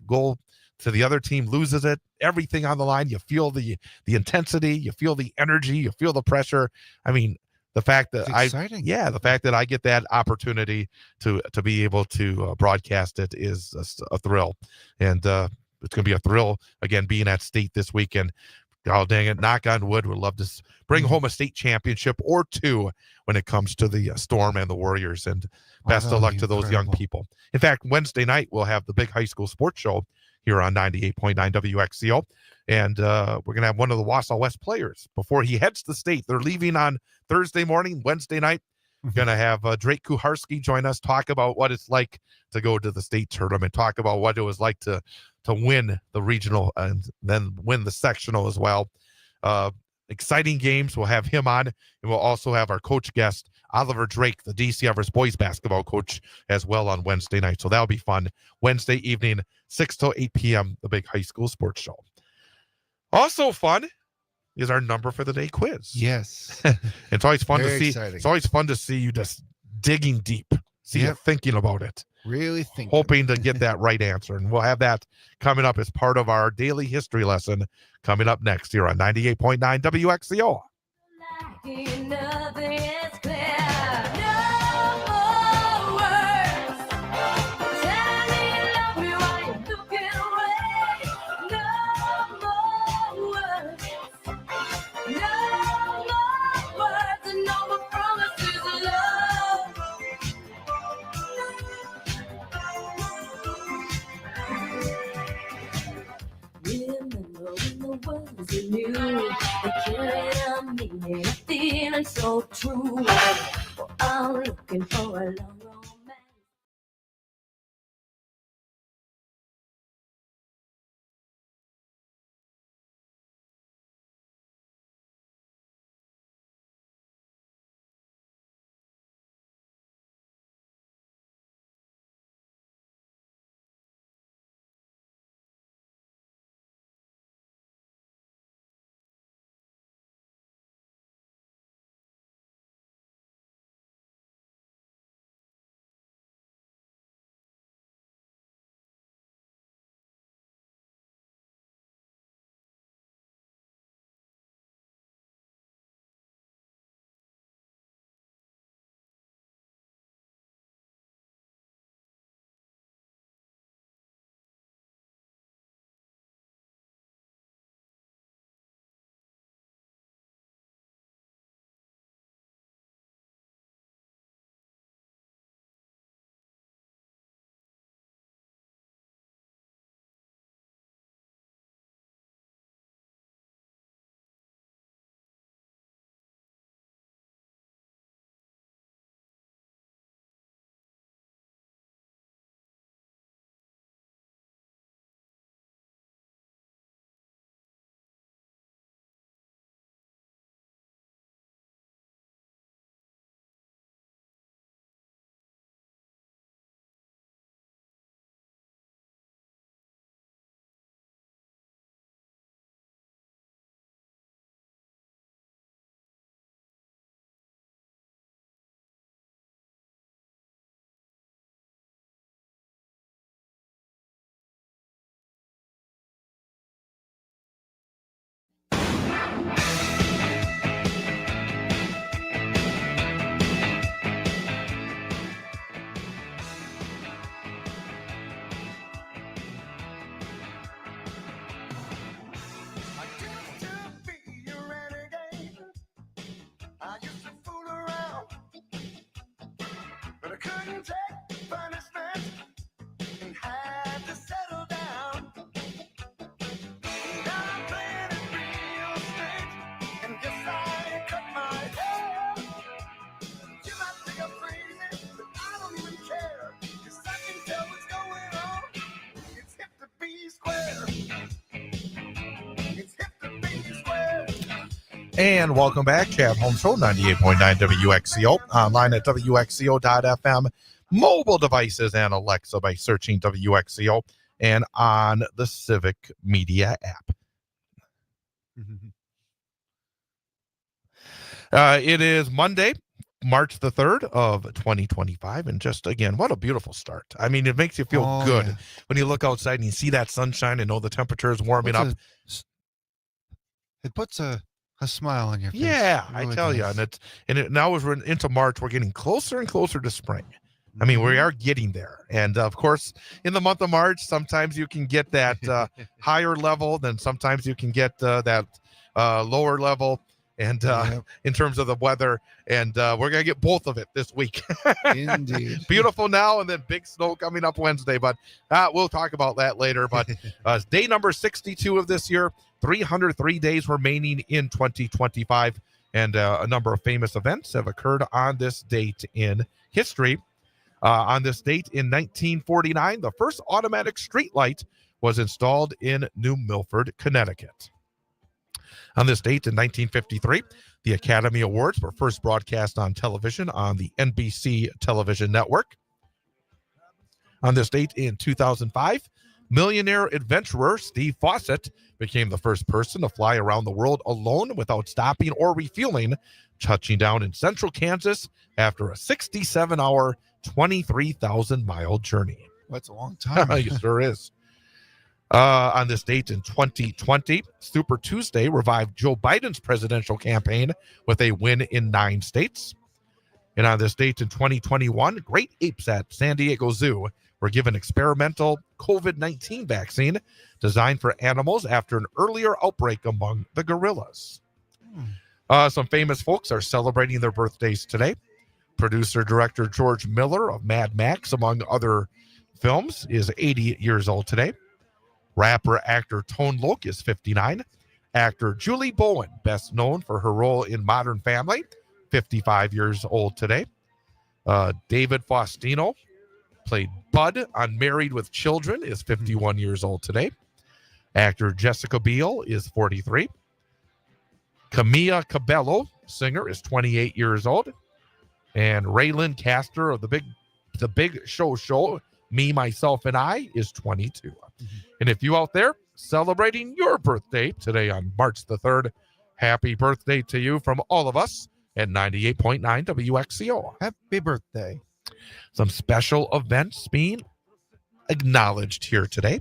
Goal to the other team loses it. Everything on the line. You feel the intensity. You feel the energy. You feel the pressure. I mean, the fact that the fact that I get that opportunity to be able to broadcast it is a thrill. And it's going to be a thrill, again, being at state this weekend. Oh, dang it. Knock on wood. We'd love to bring home a state championship or two when it comes to the Storm and the Warriors. And best of luck to those young people. In fact, Wednesday night, we'll have the big high school sports show here on 98.9 WXCO. And we're going to have one of the Wausau West players before he heads to state. They're leaving on Thursday morning. Wednesday night, going to have Drake Kuharski join us, talk about what it's like to go to the state tournament, talk about what it was like to win the regional and then win the sectional as well. Exciting games. We'll have him on, and we'll also have our coach guest, Oliver Drake, the DC Everest boys basketball coach, as well on Wednesday night. So that'll be fun. Wednesday evening, 6 till 8 p.m., the big high school sports show. Also fun is our number for the day quiz.
Yes.
It's always fun to see.
Exciting.
It's always fun to see you just digging deep, you thinking about it.
Really thinking.
Hoping to get that right answer. And we'll have that coming up as part of our daily history lesson coming up next here on 98.9 WXCO.
Nothing is clear. No more words. Tell me, love me while you're looking away. No more words. No more words and no more promises of love. the words you knew. They carry a meaning, a feeling so true. We're all looking for a long romance.
I used to be a renegade. I used to fool around, but I couldn't take punishment and had to settle down. Now I'm playing it real straight, and guess I cut my hair. You might think I'm crazy, but I don't even care, 'cause I can tell what's going on. It's hip to be square. It's hip to be square.
And welcome back, Chad Holmes Show, 98.9 WXCO, online at WXCO.FM, mobile devices and Alexa by searching WXCO, and on the Civic Media app. It is Monday, March the 3rd of 2025, and just, again, what a beautiful start. I mean, it makes you feel good
yeah.
when you look outside and you see that sunshine and know the temperature is warming up.
It puts a smile on your face.
Yeah,
It really
I tell you,
does.
and it now as we're into March, we're getting closer and closer to spring. I mean, we are getting there, and of course, in the month of March, sometimes you can get that higher level, then sometimes you can get that lower level, and
Yep.
in terms of the weather, and we're gonna get both of it this week.
Indeed.
Beautiful now, and then big snow coming up Wednesday, but we'll talk about that later. But day number 62 of this year, 303 days remaining in 2025, and a number of famous events have occurred on this date in history. On this date in 1949, the first automatic streetlight was installed in New Milford, Connecticut. On this date in 1953, the Academy Awards were first broadcast on television on the NBC television network. On this date in 2005, millionaire adventurer Steve Fawcett became the first person to fly around the world alone without stopping or refueling, touching down in central Kansas after a 67-hour, 23,000-mile journey.
That's a long time.
It sure is. On this date in 2020, Super Tuesday revived Joe Biden's presidential campaign with a win in 9 states. And on this date in 2021, great apes at San Diego Zoo were given experimental COVID-19 vaccine designed for animals after an earlier outbreak among the gorillas. Some famous folks are celebrating their birthdays today. Producer-director George Miller of Mad Max, among other films, is 80 years old today. Rapper-actor Tone Loc is 59.
Actor Julie Bowen, best known for her role in Modern Family, 55 years old today. David Faustino played Bud on Married with Children, is 51 years old today. Actor Jessica Biel is 43. Camilla Cabello, singer, is 28 years old. And Raylan Castor of the Big Show, Me, Myself, and I, is 22. And if you out there celebrating your birthday today on March the 3rd, happy birthday to you from all of us at 98.9 WXCO.
Happy birthday.
Some special events being acknowledged here today.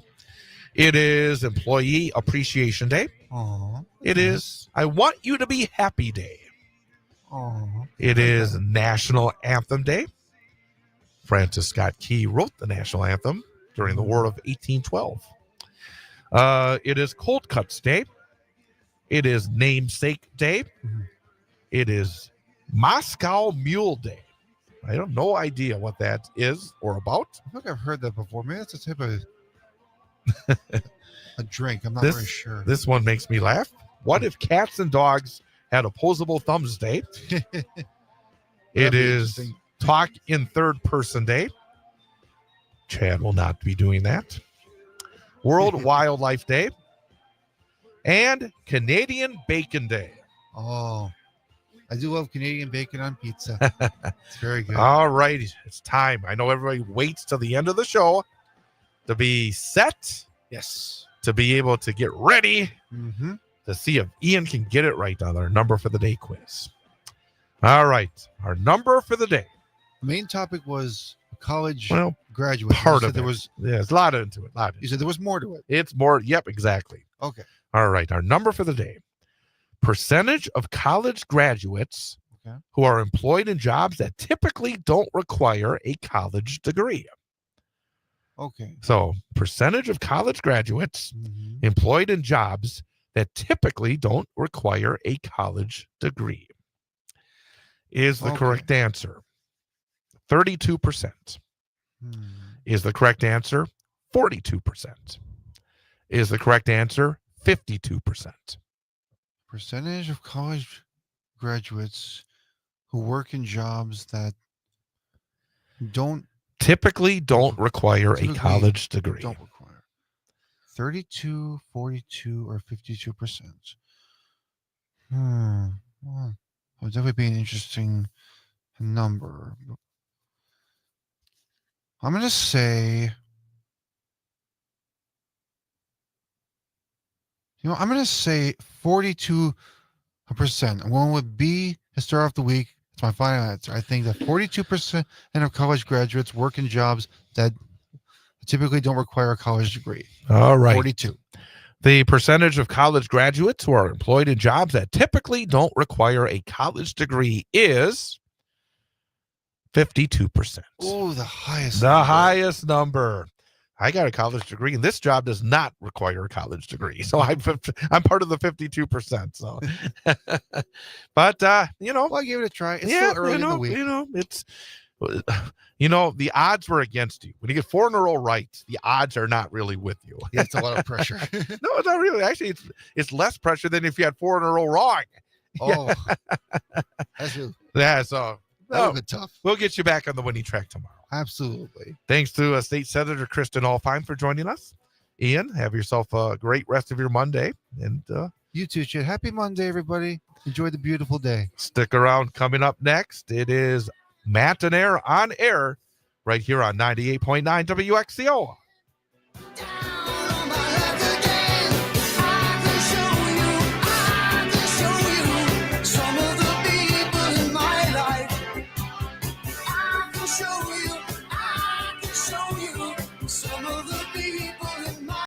It is Employee Appreciation Day.
Aww.
It is I Want You to Be Happy Day.
Aww.
It is National Anthem Day. Francis Scott Key wrote the national anthem during the War of 1812. It is Cold Cuts Day. It is Namesake Day. It is Moscow Mule Day. I have no idea what that is or about.
I think I've heard that before. Maybe that's a type of a drink. I'm not very sure.
This one makes me laugh. What if cats and dogs had opposable thumbs day? It is Talk in Third Person Day. Chad will not be doing that. World Wildlife Day. And Canadian Bacon Day.
Oh, I do love Canadian bacon on pizza. It's very good.
All right. It's time. I know everybody waits till the end of the show to be set.
Yes.
To be able to get ready
Mm-hmm.
to see if Ian can get it right on our number for the day quiz. All right. Our number for the day.
The main topic was college
Well,
graduates.
part
You
of
said
it.
there was.
There's a lot into it.
You said there was more to it.
It's more. Yep, exactly.
Okay.
All right. Our number for the day. Percentage of college graduates
Okay.
who are employed in jobs that typically don't require a college degree.
Okay.
So, percentage of college graduates
Mm-hmm.
employed in jobs that typically don't require a college degree is the
Okay.
correct answer. 32%. Is the correct answer 42%? Is the correct answer 52%?
Percentage of college graduates who work in jobs that
Typically don't require a
Typically
college degree.
don't require 32, 42, or 52%. Well, that would definitely be an interesting number. I'm going to say, I'm going to say 42%. I'm going with B to start off the week. It's my final answer. I think that 42% of college graduates work in jobs that typically don't require a college degree.
All right.
42.
The percentage of college graduates who are employed in jobs that typically don't require a college degree is 52%.
Oh, the highest.
The
number.
highest number. I got a college degree, and this job does not require a college degree. So I'm part of the 52%. So, but
Well, I gave it a try. It's still early in the week.
It's the odds were against you when you get 4 in a row right. The odds are not really with you.
Yeah, it's a lot of pressure.
No, it's not really. Actually, it's less pressure than if you had 4 in a row wrong.
Oh, that's really,
Yeah. So
that would be tough.
we'll get you back on the winning track tomorrow.
Absolutely.
Thanks to State Senator Kristin Alfheim for joining us. Ian, have yourself a great rest of your Monday. And
You too, Chad. Happy Monday, everybody. Enjoy the beautiful day.
stick around. Coming up next, it is Matt and Air on air right here on 98.9 WXCO.